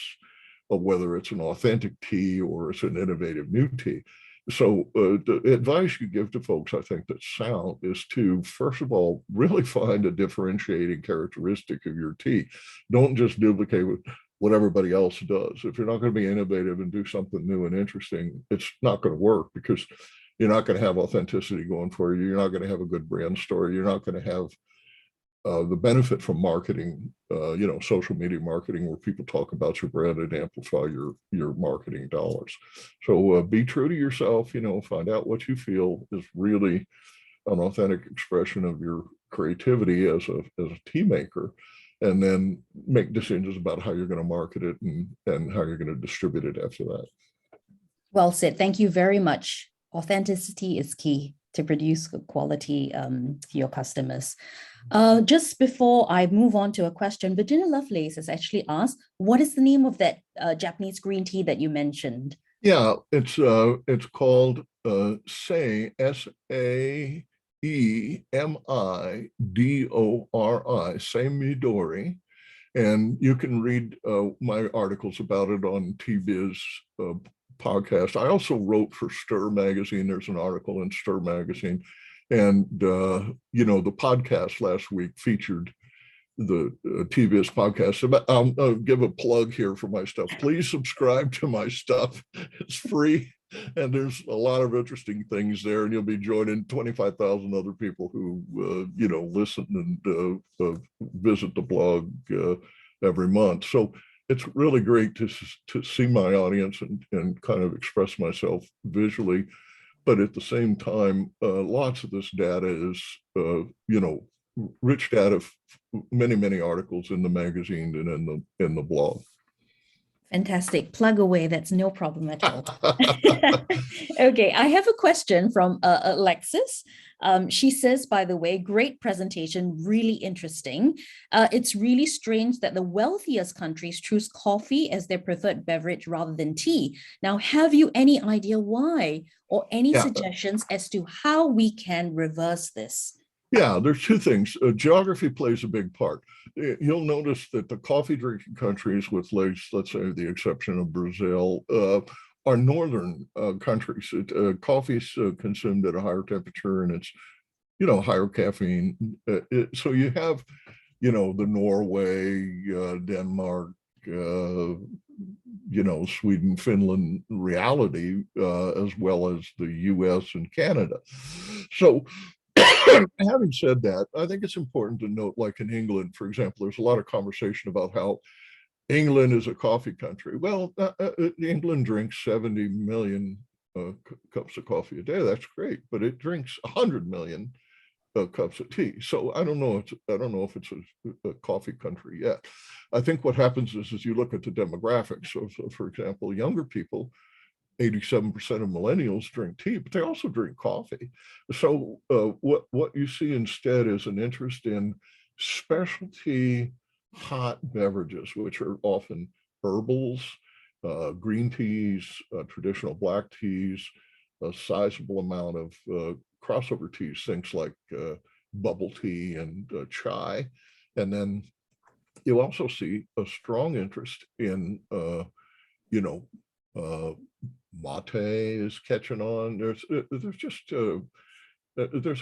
of whether it's an authentic tea or it's an innovative new tea. So the advice you give to folks, I think, that's sound, is to, first of all, really find a differentiating characteristic of your tea. Don't just duplicate what everybody else does. If you're not going to be innovative and do something new and interesting, it's not going to work, because you're not going to have authenticity going for you. You're not going to have a good brand story. You're not going to have the benefit from marketing, social media marketing, where people talk about your brand and amplify your marketing dollars. So be true to yourself, find out what you feel is really an authentic expression of your creativity as a tea maker, and then make decisions about how you're going to market it and how you're going to distribute it after that. Well said. Thank you very much. Authenticity is key to produce good quality for your customers. Just before I move on to a question, Virginia Lovelace has actually asked, what is the name of that Japanese green tea that you mentioned? Yeah, it's called Sei, Saemidori, Seimidori. And you can read my articles about it on TBiz podcast. I also wrote for Stir magazine. There's an article in Stir magazine. And, the podcast last week featured the TVS podcast. I'll give a plug here for my stuff. Please subscribe to my stuff. It's free. And there's a lot of interesting things there. And you'll be joining 25,000 other people who, listen and visit the blog every month. So it's really great to see my audience and kind of express myself visually. But at the same time, lots of this data is, rich data, many, many articles in the magazine and in the blog. Fantastic. Plug away. That's no problem at all. Okay, I have a question from Alexis. She says, by the way, great presentation, really interesting. It's really strange that the wealthiest countries choose coffee as their preferred beverage rather than tea. Now, have you any idea why, or any suggestions as to how we can reverse this? Yeah, there's two things. Geography plays a big part. You'll notice that the coffee drinking countries, with, let's say, the exception of Brazil, are northern countries. Coffee is consumed at a higher temperature, and it's, higher caffeine. So you have, the Norway, Denmark, Sweden, Finland reality, as well as the US and Canada. So having said that, I think it's important to note, like in England, for example, there's a lot of conversation about how England is a coffee country. Well, England drinks 70 million cups of coffee a day. That's great, but it drinks 100 million cups of tea. So I don't know if it's a coffee country yet. I think what happens is you look at the demographics. So for example, younger people, 87% of millennials drink tea, but they also drink coffee. So what you see instead is an interest in specialty hot beverages, which are often herbals, green teas, traditional black teas, a sizable amount of crossover teas, things like bubble tea and chai. And then you also see a strong interest in, mate is catching on. There's a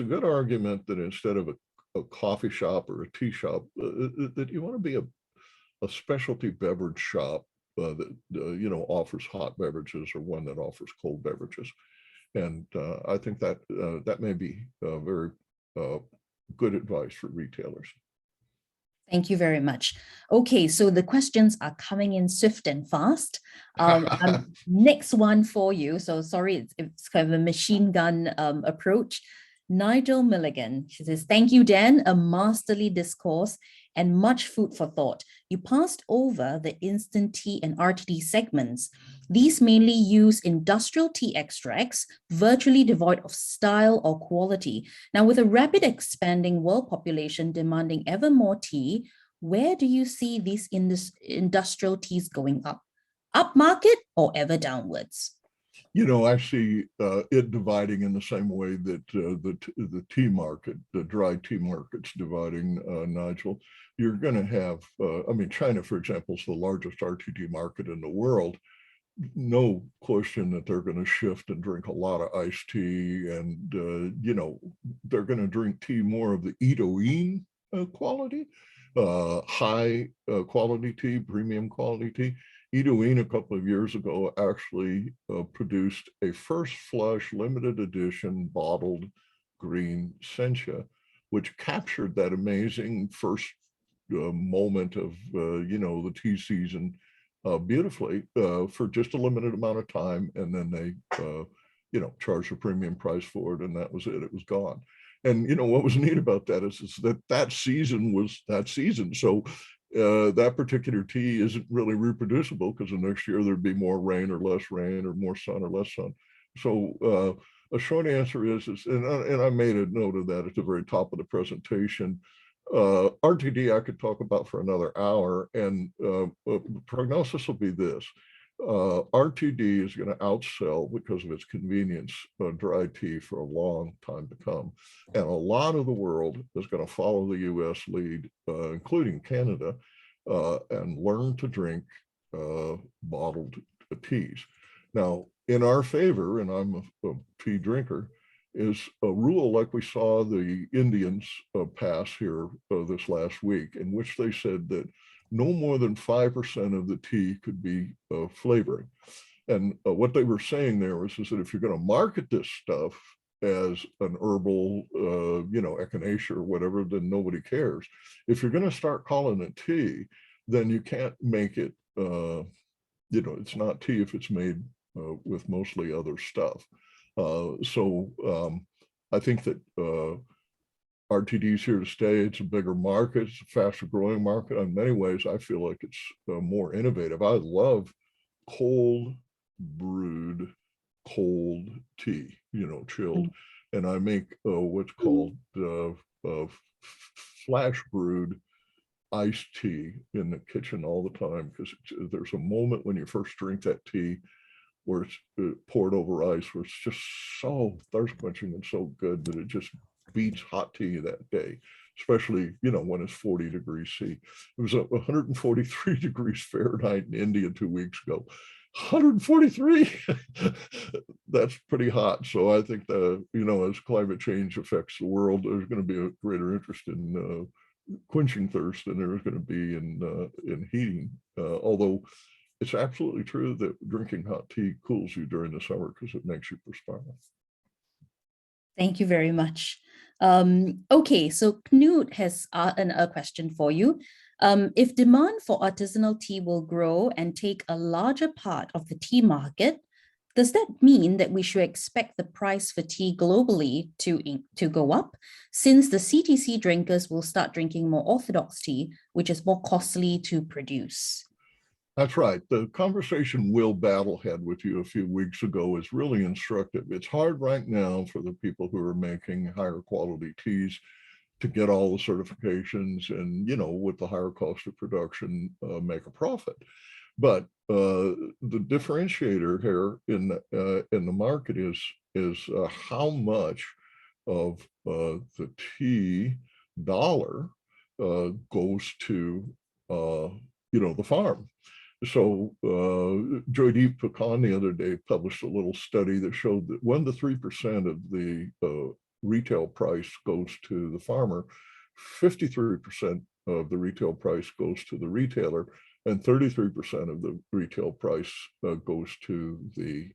good argument that instead of a coffee shop or a tea shop, that you want to be a specialty beverage shop that offers hot beverages, or one that offers cold beverages. And I think that that may be very good advice for retailers. Thank you very much. Okay, so the questions are coming in swift and fast. Next one for you. So sorry, it's kind of a machine gun approach. Nigel Milligan, she says, thank you, Dan, a masterly discourse and much food for thought. You passed over the instant tea and RTD segments. These mainly use industrial tea extracts, virtually devoid of style or quality. Now, with a rapid expanding world population demanding ever more tea, where do you see these industrial teas going up? Up market or ever downwards? I see it dividing in the same way that the tea market, the dry tea market's dividing, Nigel. You're going to have, China, for example, is the largest RTD market in the world. No question that they're going to shift and drink a lot of iced tea, and, they're going to drink tea more of the Itoin quality, high quality tea, premium quality tea. Itoin a couple of years ago actually produced a first flush limited edition bottled green sencha, which captured that amazing first moment of the tea season beautifully for just a limited amount of time, and then they charged a premium price for it, and that was it. It was gone. And what was neat about that is that season was that season. So that particular tea isn't really reproducible, because the next year there'd be more rain or less rain, or more sun or less sun. So a short answer is and I made a note of that at the very top of the presentation. RTD I could talk about for another hour, and prognosis will be this. RTD is going to outsell, because of its convenience, dry tea for a long time to come. And a lot of the world is going to follow the US lead, including Canada, and learn to drink bottled teas. Now, in our favor, and I'm a tea drinker, is a rule like we saw the Indians pass here this last week, in which they said that no more than 5% of the tea could be flavoring. And what they were saying there was is that if you're going to market this stuff as an herbal, echinacea or whatever, then nobody cares. If you're going to start calling it tea, then you can't make it, it's not tea if it's made with mostly other stuff. I think that RTD is here to stay. It's a bigger market. It's a faster growing market. In many ways, I feel like it's more innovative. I love cold brewed cold tea, chilled. And I make what's called flash brewed iced tea in the kitchen all the time, because there's a moment when you first drink that tea where it's poured over ice, where it's just so thirst quenching and so good that it just beats hot tea that day, especially, when it's 40 degrees C. It was 143 degrees Fahrenheit in India 2 weeks ago. 143, that's pretty hot. So I think that, as climate change affects the world, there's going to be a greater interest in quenching thirst than there is going to be in heating. Although it's absolutely true that drinking hot tea cools you during the summer because it makes you perspire. Thank you very much. Okay, so Knut has a question for you. If demand for artisanal tea will grow and take a larger part of the tea market, does that mean that we should expect the price for tea globally to go up, since the CTC drinkers will start drinking more orthodox tea, which is more costly to produce? That's right. The conversation Will Battle had with you a few weeks ago is really instructive. It's hard right now for the people who are making higher quality teas to get all the certifications and, with the higher cost of production, make a profit. But the differentiator here in the market is how much of the tea dollar goes to the farm. So Joydeep Pakan the other day published a little study that showed that 1 to 3% of the retail price goes to the farmer, 53% of the retail price goes to the retailer, and 33% of the retail price goes to the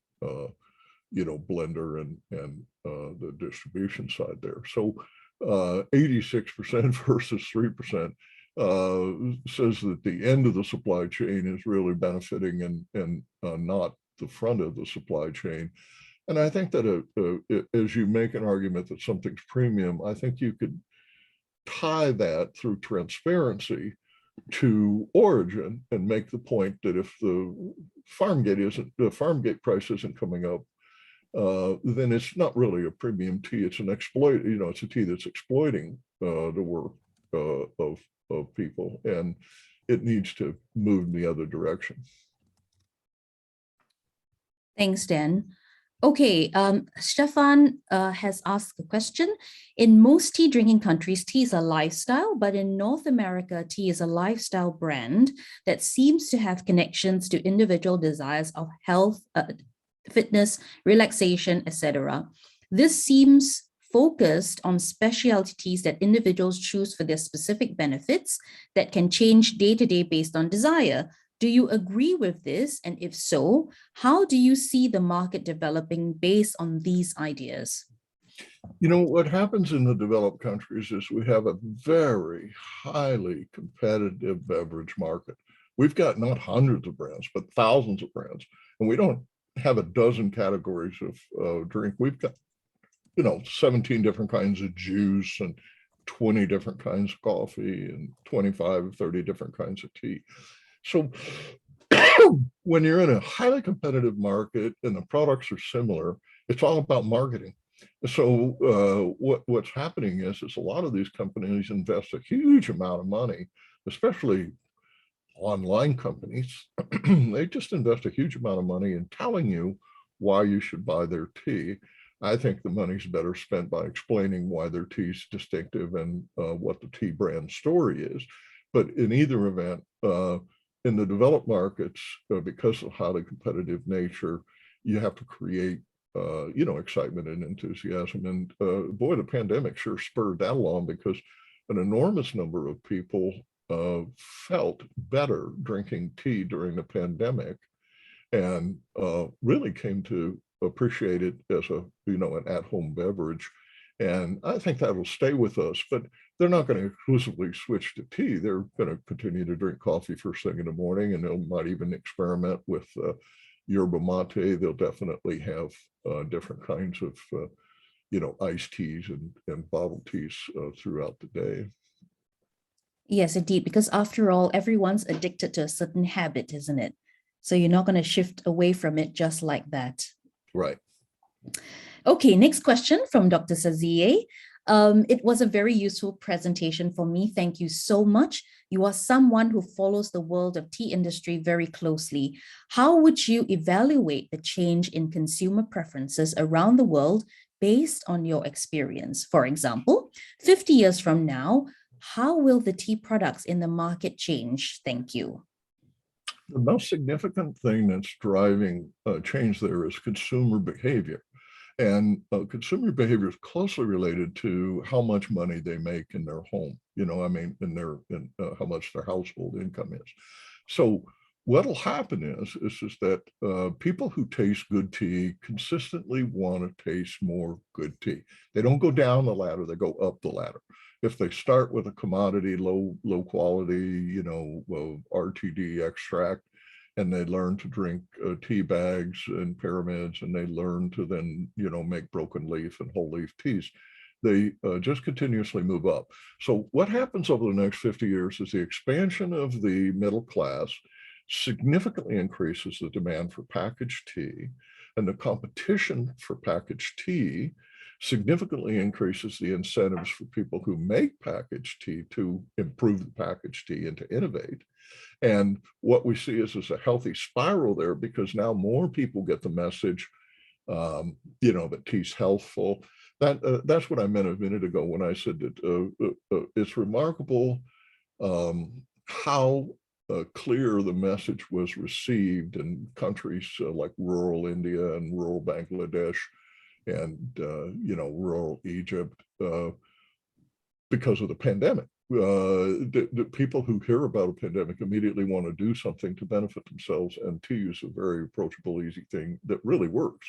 blender and the distribution side there. So 86% versus 3%. Says that the end of the supply chain is really benefiting and not the front of the supply chain. And I think that as you make an argument that something's premium, I think you could tie that through transparency to origin and make the point that if the farm gate price isn't coming up, then it's not really a premium tea. It's it's a tea that's exploiting the work of people, and it needs to move in the other direction. Thanks, Dan. Okay, Stefan has asked a question. In most tea drinking countries, tea is a lifestyle, but in North America, tea is a lifestyle brand that seems to have connections to individual desires of health, fitness, relaxation, etc. This seems focused on specialty teas that individuals choose for their specific benefits that can change day to day based on desire. Do you agree with this? And if so, how do you see the market developing based on these ideas? What happens in the developed countries is we have a very highly competitive beverage market. We've got not hundreds of brands, but thousands of brands. And we don't have a dozen categories of drink. We've got 17 different kinds of juice and 20 different kinds of coffee and 25 or 30 different kinds of tea. So when you're in a highly competitive market and the products are similar, it's all about marketing. So what's happening is a lot of these companies invest a huge amount of money, especially online companies. They just invest a huge amount of money in telling you why you should buy their tea. I think the money's better spent by explaining why their tea is distinctive and what the tea brand story is. But in either event, in the developed markets, because of highly competitive nature, you have to create excitement and enthusiasm. And boy, the pandemic sure spurred that along, because an enormous number of people felt better drinking tea during the pandemic, and really came to appreciate it as an at-home beverage. And I think that'll stay with us, but they're not going to exclusively switch to tea. They're going to continue to drink coffee first thing in the morning, and they might even experiment with yerba mate. They'll definitely have different kinds of iced teas and bottled teas throughout the day. Yes, indeed, because after all, everyone's addicted to a certain habit, isn't it? So you're not going to shift away from it just like that. Right. Okay, next question from Dr. Sazier. It was a very useful presentation for me. Thank you so much. You are someone who follows the world of tea industry very closely. How would you evaluate the change in consumer preferences around the world based on your experience? For example, 50 years from now, how will the tea products in the market change? Thank you. The most significant thing that's driving change there is consumer behavior. And consumer behavior is closely related to how much money they make in their home, in how much their household income is. So what'll happen is that people who taste good tea consistently want to taste more good tea. They don't go down the ladder, they go up the ladder. If they start with a commodity, low quality, RTD extract, and they learn to drink tea bags and pyramids, and they learn to then, make broken leaf and whole leaf teas, they just continuously move up. So what happens over the next 50 years is the expansion of the middle class significantly increases the demand for packaged tea, and the competition for packaged tea significantly increases the incentives for people who make packaged tea to improve the packaged tea and to innovate. And what we see is a healthy spiral there, because now more people get the message, that tea's healthful. That's what I meant a minute ago when I said that it's remarkable how clear the message was received in countries like rural India and rural Bangladesh and rural Egypt because of the pandemic. The people who hear about a pandemic immediately want to do something to benefit themselves, and tea is a very approachable, easy thing that really works.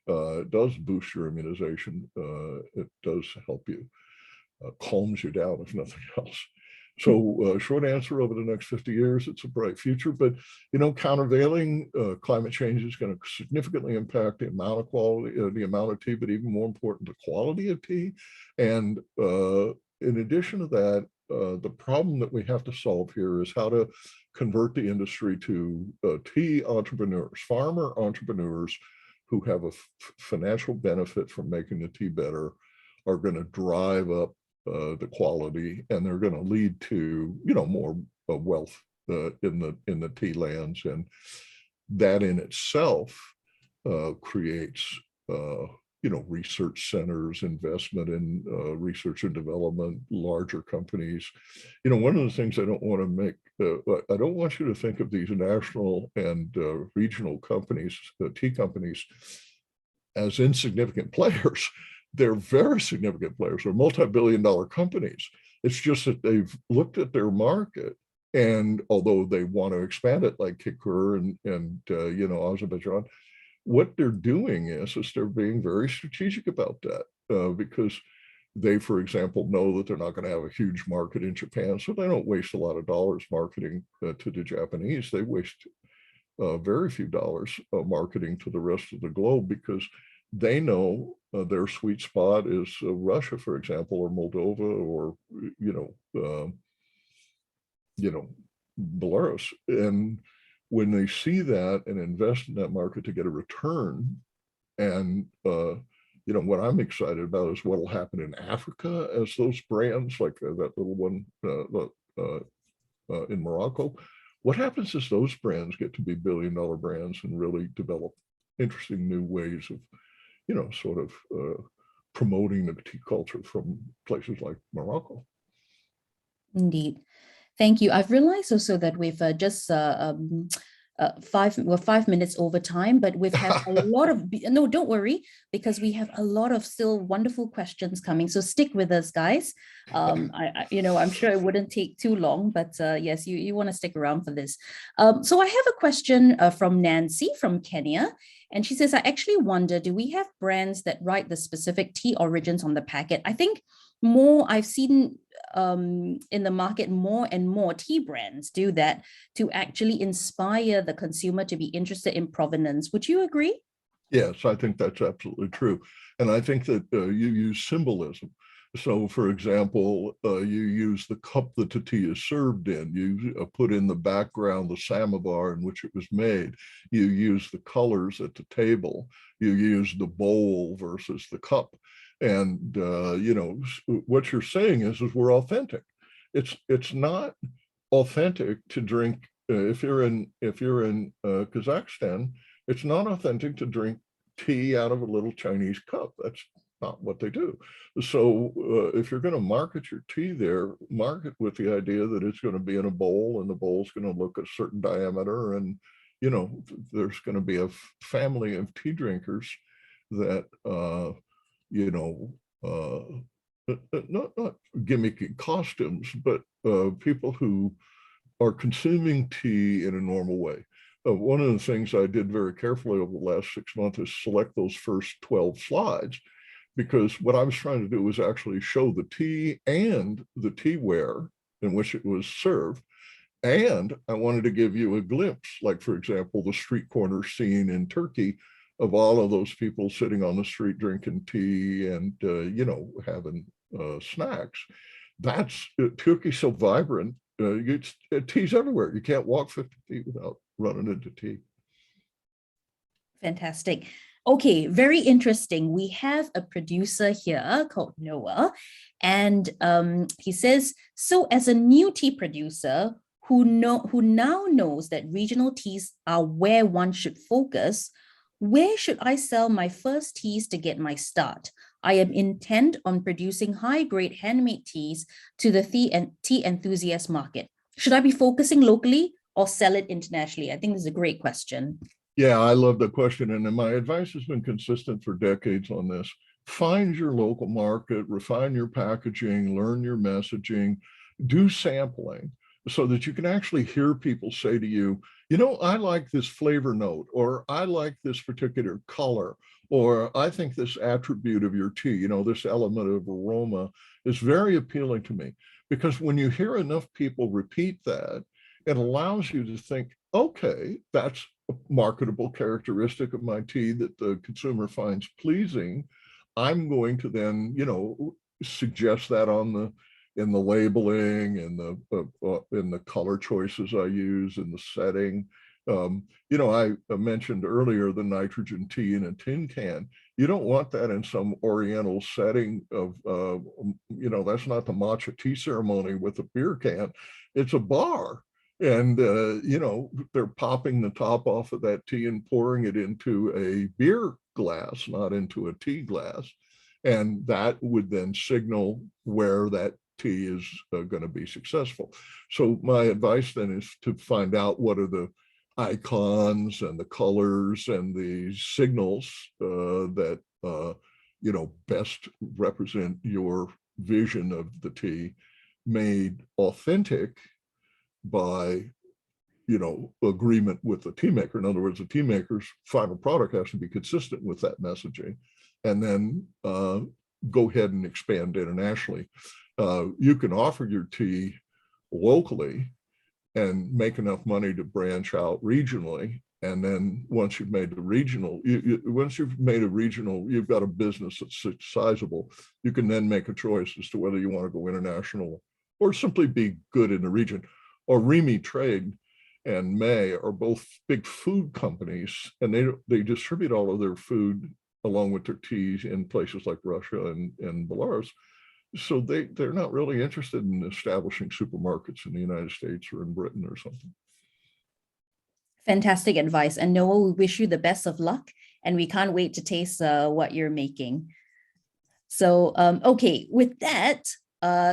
It does boost your immunization. It does help you, calms you down, if nothing else. So short answer, over the next 50 years, it's a bright future, but, countervailing climate change is going to significantly impact the amount of quality, the amount of tea, but even more important, the quality of tea. And in addition to that, the problem that we have to solve here is how to convert the industry to tea entrepreneurs, farmer entrepreneurs who have a financial benefit from making the tea better, are going to drive up the quality, and they're going to lead to more wealth in the tea lands, and that in itself creates research centers, investment in research and development, larger companies. One of the things I don't want to make, I don't want you to think of these national and regional companies, tea companies, as insignificant players. They're very significant players. They're multi-billion-dollar companies. It's just that they've looked at their market, and although they want to expand it like Kikur and Azerbaijan, what they're doing is they're being very strategic about that because they, for example, know that they're not going to have a huge market in Japan, so they don't waste a lot of dollars marketing to the Japanese. They waste very few dollars marketing to the rest of the globe, because they know their sweet spot is Russia, for example, or Moldova, or Belarus. And when they see that and invest in that market to get a return, and what I'm excited about is what will happen in Africa as those brands, like that little one in Morocco. What happens is those brands get to be billion-dollar brands and really develop interesting new ways of promoting the tea culture from places like Morocco. Indeed. Thank you. I've realized also that we've just we're 5 minutes over time, but we've had a lot of, no, don't worry, because we have a lot of still wonderful questions coming. So stick with us, guys. I'm sure it wouldn't take too long, but yes, you want to stick around for this. So I have a question from Nancy from Kenya. And she says, I actually wonder, do we have brands that write the specific tea origins on the packet? I think I've seen in the market more and more tea brands do that to actually inspire the consumer to be interested in provenance. Would you agree? Yes, I think that's absolutely true. And I think that you use symbolism. So, for example, you use the cup that the tea is served in. You put in the background the samovar in which it was made. You use the colors at the table. You use the bowl versus the cup. And, what you're saying is we're authentic. It's not authentic to drink. If you're in Kazakhstan, it's not authentic to drink tea out of a little Chinese cup. That's not what they do. So if you're going to market your tea there, market with the idea that it's going to be in a bowl and the bowl's going to look a certain diameter, and there's going to be a family of tea drinkers that not gimmicky costumes, but people who are consuming tea in a normal way. One of the things I did very carefully over the last 6 months is select those first 12 slides, because what I was trying to do was actually show the tea and the teaware in which it was served. And I wanted to give you a glimpse, like, for example, the street corner scene in Turkey of all of those people sitting on the street drinking tea and, having snacks. That's Turkey's so vibrant. Tea's everywhere. You can't walk 50 feet without running into tea. Fantastic. Okay, very interesting. We have a producer here called Noah, and he says, so as a new tea producer who now knows that regional teas are where one should focus, where should I sell my first teas to get my start? I am intent on producing high-grade handmade teas to the tea enthusiast market. Should I be focusing locally or sell it internationally? I think this is a great question. Yeah, I love the question. And my advice has been consistent for decades on this. Find your local market, refine your packaging, learn your messaging, do sampling so that you can actually hear people say to you, I like this flavor note, or I like this particular color, or I think this attribute of your tea, this element of aroma is very appealing to me. Because when you hear enough people repeat that, it allows you to think, okay, that's a marketable characteristic of my tea that the consumer finds pleasing. I'm going to then, suggest that in the labeling and in the color choices I use in the setting. I mentioned earlier the nitrogen tea in a tin can. You don't want that in some oriental setting of, that's not the matcha tea ceremony with a beer can. It's a bar. And, they're popping the top off of that tea and pouring it into a beer glass, not into a tea glass. And that would then signal where that tea is going to be successful. So my advice then is to find out what are the icons and the colors and the signals that, best represent your vision of the tea, made authentic by agreement with the tea maker. In other words, the tea maker's final product has to be consistent with that messaging, and then go ahead and expand internationally. You can offer your tea locally and make enough money to branch out regionally. And then once you've made the regional, you've got a business that's sizable. You can then make a choice as to whether you want to go international or simply be good in the region. Or Remy Trade and May are both big food companies, and they distribute all of their food along with their teas in places like Russia and Belarus. So they're not really interested in establishing supermarkets in the United States or in Britain or something. Fantastic advice. And Noah, we wish you the best of luck, and we can't wait to taste what you're making. So, okay, with that,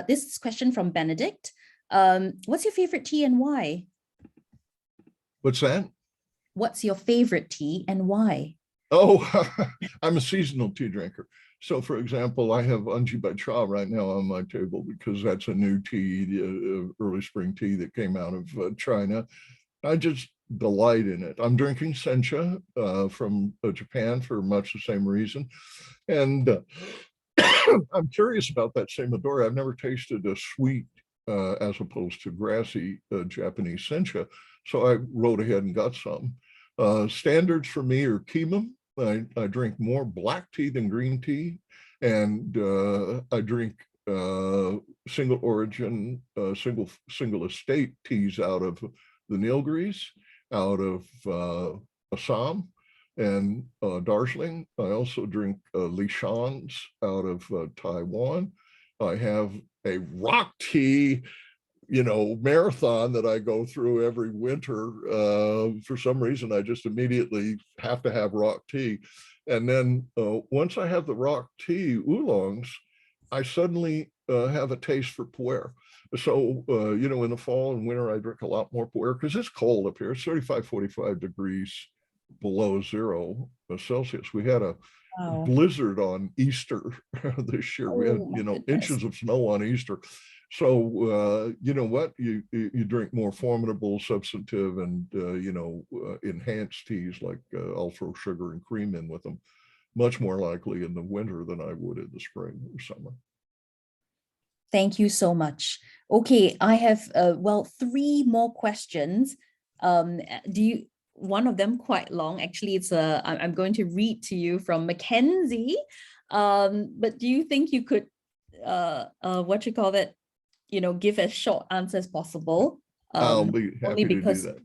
this is a question from Benedict. What's your favorite tea and why? What's that? what's your favorite tea and why? Oh, I'm a seasonal tea drinker. So, for example, I have Anji by Cha right now on my table because that's a new tea, early spring tea that came out of China. I just delight in it. I'm drinking sencha from Japan for much the same reason. And I'm curious about that same Midori. I've never tasted a sweet as opposed to grassy Japanese sencha. So I rode ahead and got some. Standards for me are kimum. I drink more black tea than green tea. And I drink single origin, single estate teas out of the Nilgiris, out of Assam and Darjeeling. I also drink Lishans out of Taiwan. I have a rock tea, marathon that I go through every winter. For some reason, I just immediately have to have rock tea. And then once I have the rock tea oolongs, I suddenly have a taste for pu'er. So, in the fall and winter, I drink a lot more pu'er because it's cold up here. It's 35, 45 degrees below 0 Celsius. We had a blizzard on Easter this year. We had, inches of snow on Easter. So, you know what? You drink more formidable, substantive, and, enhanced teas like I'll throw sugar and cream in with them, much more likely in the winter than I would in the spring or summer. Thank you so much. Okay, I have, 3 more questions. One of them quite long. Actually, I'm going to read to you from Mackenzie. But do you think you could, give as short answer as possible? I'll be happy to do that.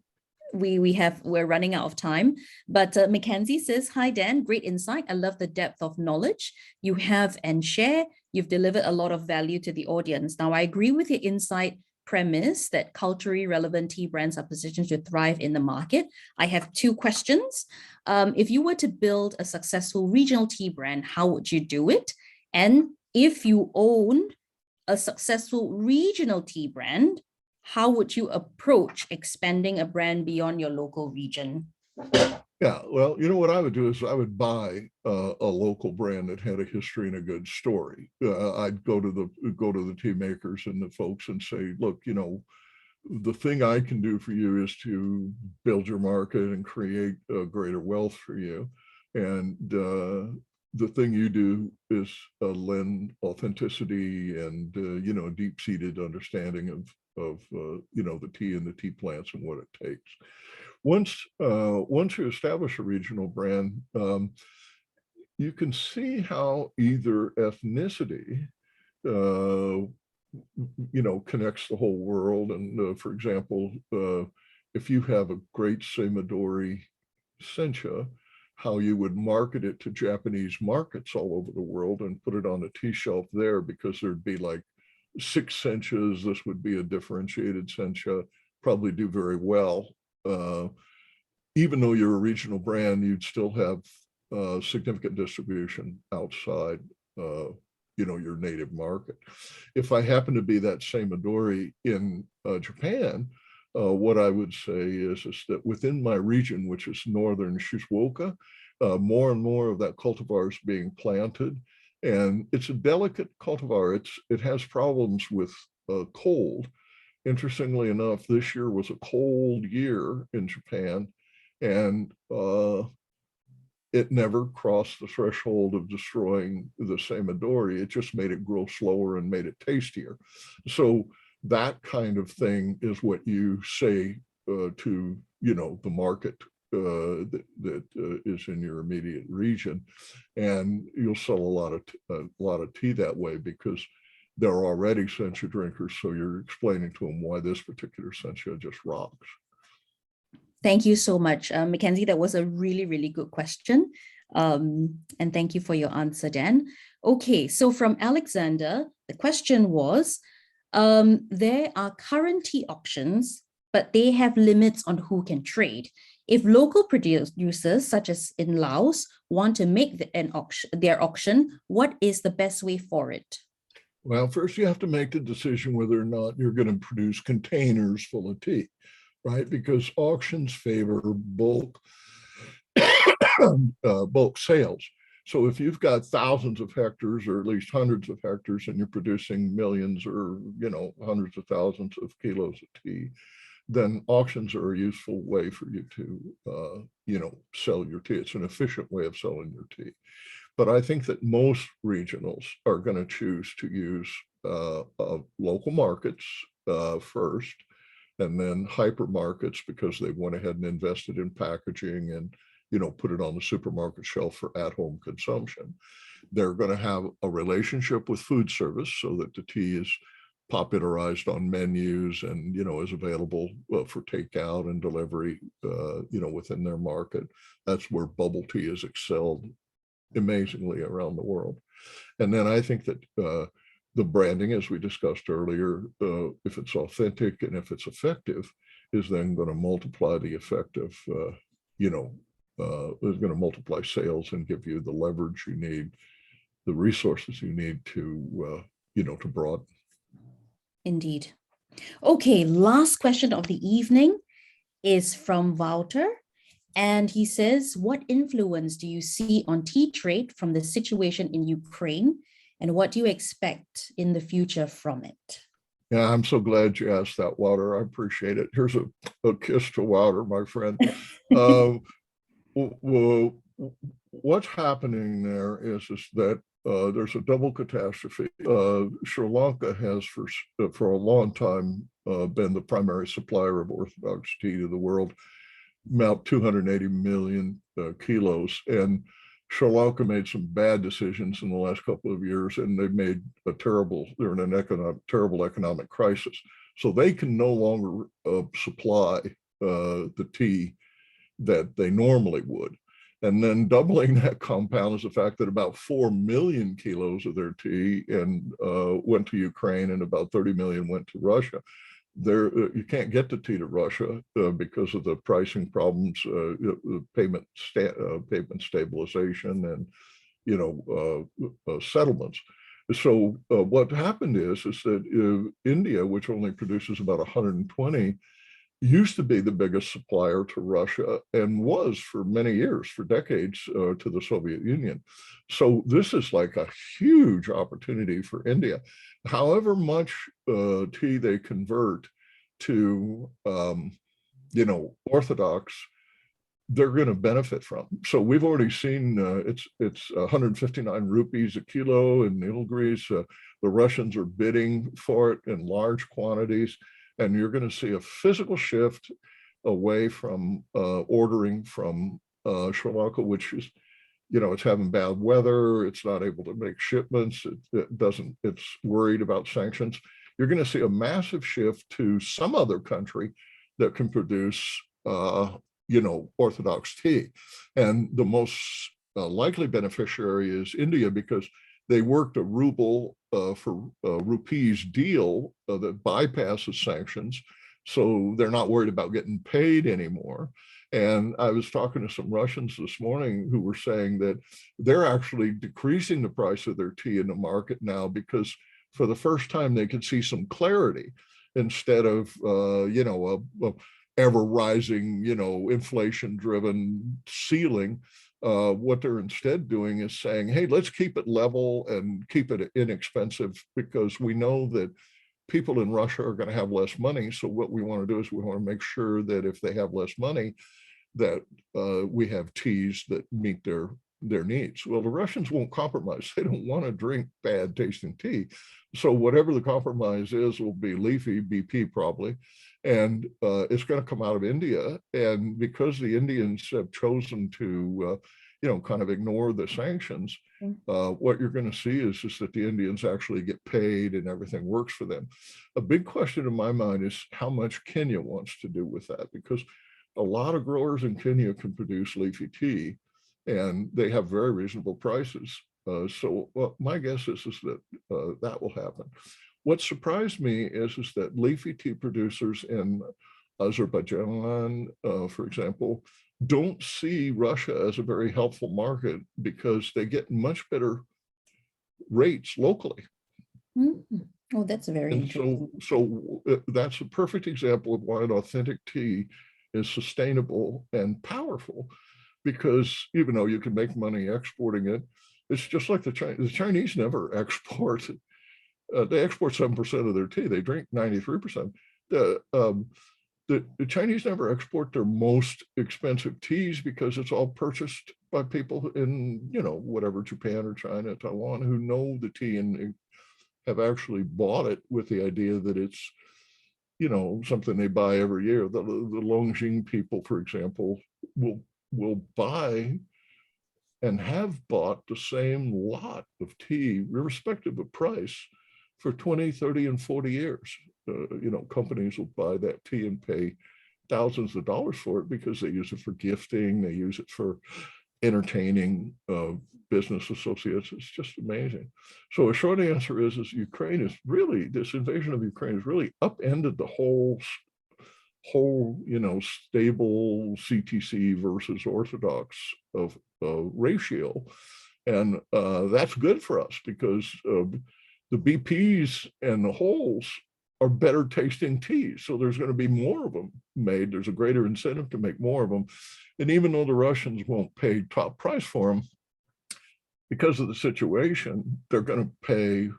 We're running out of time, but Mackenzie says, hi Dan, great insight. I love the depth of knowledge you have and share. You've delivered a lot of value to the audience. Now, I agree with your insight premise that culturally relevant tea brands are positioned to thrive in the market. I have 2 questions. If you were to build a successful regional tea brand, how would you do it? And if you owned a successful regional tea brand, how would you approach expanding a brand beyond your local region? Yeah, well, what I would do is I would buy a local brand that had a history and a good story. I'd go to the tea makers and the folks and say, look, the thing I can do for you is to build your market and create greater wealth for you. And the thing you do is lend authenticity and, deep-seated understanding of the tea and the tea plants and what it takes. Once you establish a regional brand, you can see how either ethnicity, connects the whole world. And for example, if you have a great Seimodori sencha, how you would market it to Japanese markets all over the world and put it on a tea shelf there, because there'd be like 6 senchas. This would be a differentiated sencha, probably do very well. Even though you're a regional brand, you'd still have significant distribution outside, your native market. If I happen to be that Seimodori in Japan, what I would say is that within my region, which is northern Shizuoka, more and more of that cultivar is being planted. And it's a delicate cultivar. It has problems with cold. Interestingly enough, this year was a cold year in Japan, and it never crossed the threshold of destroying the Seimodori. It just made it grow slower and made it tastier. So that kind of thing is what you say to the market that is in your immediate region, and you'll sell a lot of tea that way, because they're already sencha drinkers. So you're explaining to them why this particular sencha just rocks. Thank you so much, Mackenzie. That was a really, really good question. And thank you for your answer, Dan. Okay, so from Alexander, the question was, there are current tea auctions, but they have limits on who can trade. If local producers, such as in Laos, want to make their auction, what is the best way for it? Well, first you have to make the decision whether or not you're going to produce containers full of tea, right? Because auctions favor bulk bulk sales. So if you've got thousands of hectares or at least hundreds of hectares and you're producing millions or hundreds of thousands of kilos of tea, then auctions are a useful way for you to sell your tea. It's an efficient way of selling your tea. But I think that most regionals are going to choose to use local markets first, and then hypermarkets because they went ahead and invested in packaging and put it on the supermarket shelf for at-home consumption. They're going to have a relationship with food service so that the tea is popularized on menus and is available for takeout and delivery within their market. That's where bubble tea has excelled amazingly around the world. And then I think that the branding, as we discussed earlier, if it's authentic and if it's effective, is then going to multiply the effect of is going to multiply sales and give you the leverage you need, the resources you need to to broaden. Indeed. Okay, last question of the evening is from Walter. And he says, what influence do you see on tea trade from the situation in Ukraine? And what do you expect in the future from it? Yeah, I'm so glad you asked that, Walter. I appreciate it. Here's a kiss to Walter, my friend. Well, what's happening there is that there's a double catastrophe. Sri Lanka has for a long time been the primary supplier of Orthodox tea to the world, about 280 million kilos. And Sri Lanka made some bad decisions in the last couple of years, and they're in a terrible economic crisis. So they can no longer supply the tea that they normally would. And then doubling that compound is the fact that about 4 million kilos of their tea went to Ukraine and about 30 million went to Russia. You can't get the tea to Russia because of the pricing problems, payment stabilization, and settlements. So what happened is that India, which only produces about 120, used to be the biggest supplier to Russia and was for many years, for decades, to the Soviet Union. So this is like a huge opportunity for India. However much tea they convert to, Orthodox, they're going to benefit from. So we've already seen it's 159 rupees a kilo in Nilgiris. The Russians are bidding for it in large quantities. And you're going to see a physical shift away from ordering from Sri Lanka, which is, it's having bad weather. It's not able to make shipments. It's worried about sanctions. You're going to see a massive shift to some other country that can produce, Orthodox tea. And the most likely beneficiary is India, because they worked a ruble for rupees deal that bypasses sanctions. So they're not worried about getting paid anymore. And I was talking to some Russians this morning who were saying that they're actually decreasing the price of their tea in the market now because for the first time they can see some clarity instead of, a ever rising, inflation driven ceiling. What they're instead doing is saying, hey, let's keep it level and keep it inexpensive, because we know that people in Russia are going to have less money. So what we want to do is we want to make sure that if they have less money, that we have teas that meet their needs. Well, the Russians won't compromise. They don't want to drink bad tasting tea. So whatever the compromise is will be leafy, BP probably. And it's going to come out of India. And because the Indians have chosen to, kind of ignore the sanctions, what you're going to see is just that the Indians actually get paid and everything works for them. A big question in my mind is how much Kenya wants to do with that, because a lot of growers in Kenya can produce leafy tea and they have very reasonable prices. So my guess is that that will happen. What surprised me is that leafy tea producers in Azerbaijan, for example, don't see Russia as a very helpful market because they get much better rates locally. Mm-hmm. Oh, that's very And interesting. that's a perfect example of why an authentic tea is sustainable and powerful, because even though you can make money exporting it, it's just like the Chinese never export. They export 7% of their tea. They drink 93%. The, um, the Chinese never export their most expensive teas because it's all purchased by people in, whatever, Japan or China, Taiwan, who know the tea and have actually bought it with the idea that it's, something they buy every year. The Longjing people, for example, will buy and have bought the same lot of tea, irrespective of price, for 20, 30, and 40 years. Companies will buy that tea and pay thousands of dollars for it because they use it for gifting, they use it for entertaining business associates. It's just amazing. So a short answer is this invasion of Ukraine has really upended the whole stable CTC versus Orthodox of ratio. And that's good for us because the BPs and the Wholes are better tasting teas. So there's going to be more of them made. There's a greater incentive to make more of them. And even though the Russians won't pay top price for them, because of the situation, they're going to pay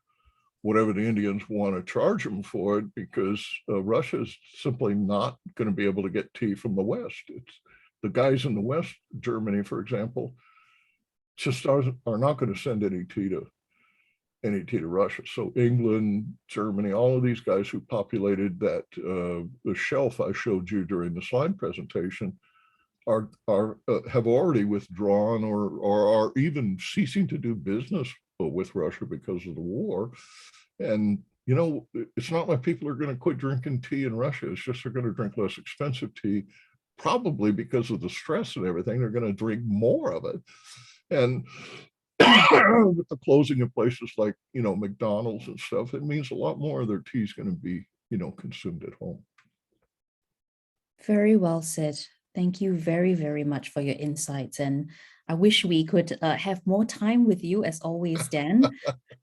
whatever the Indians want to charge them for it, because Russia is simply not going to be able to get tea from the West. It's the guys in the West, Germany, for example, just are not going to send any tea to Russia. So England, Germany, all of these guys who populated that the shelf I showed you during the slide presentation have already withdrawn or are even ceasing to do business with Russia because of the war. And it's not like people are going to quit drinking tea in Russia. It's just they're going to drink less expensive tea, probably because of the stress and everything. They're going to drink more of it. And with the closing of places like, McDonald's and stuff, it means a lot more of their tea is going to be, consumed at home. Very well said. Thank you very, very much for your insights. And I wish we could have more time with you as always, Dan.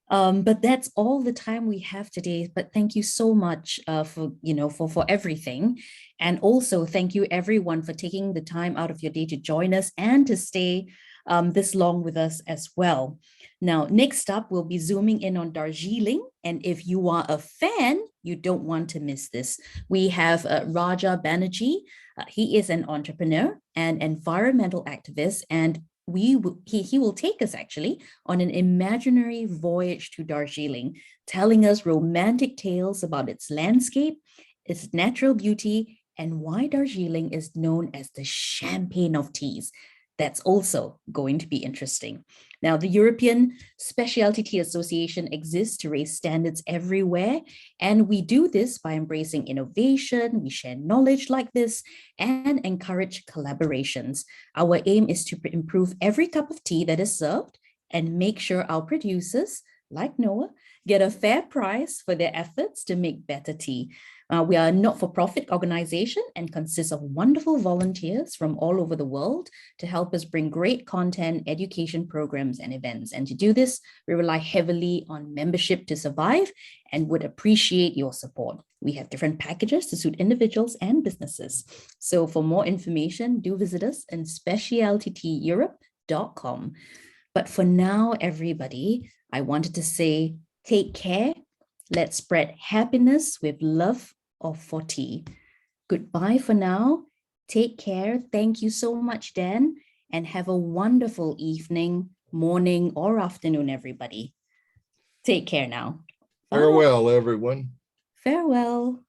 But that's all the time we have today. But thank you so much for everything. And also thank you everyone for taking the time out of your day to join us and to stay this long with us as well. Now, next up, we'll be zooming in on Darjeeling. And if you are a fan, you don't want to miss this. We have Raja Banerjee. He is an entrepreneur and environmental activist, and he will take us actually on an imaginary voyage to Darjeeling, telling us romantic tales about its landscape, its natural beauty, and why Darjeeling is known as the champagne of teas. That's also going to be interesting. Now, the European Specialty Tea Association exists to raise standards everywhere, and we do this by embracing innovation, we share knowledge like this, and encourage collaborations. Our aim is to improve every cup of tea that is served and make sure our producers, like Noah, get a fair price for their efforts to make better tea. We are a not-for-profit organization and consists of wonderful volunteers from all over the world to help us bring great content, education programs, and events. And to do this, we rely heavily on membership to survive and would appreciate your support. We have different packages to suit individuals and businesses. So for more information, do visit us in specialtyteaeurope.com. But for now, everybody, I wanted to say, take care. Let's spread happiness with love for tea. Goodbye for now. Take care. Thank you so much, Dan, and have a wonderful evening, morning, or afternoon, everybody. Take care now. Bye. Farewell, everyone. Farewell.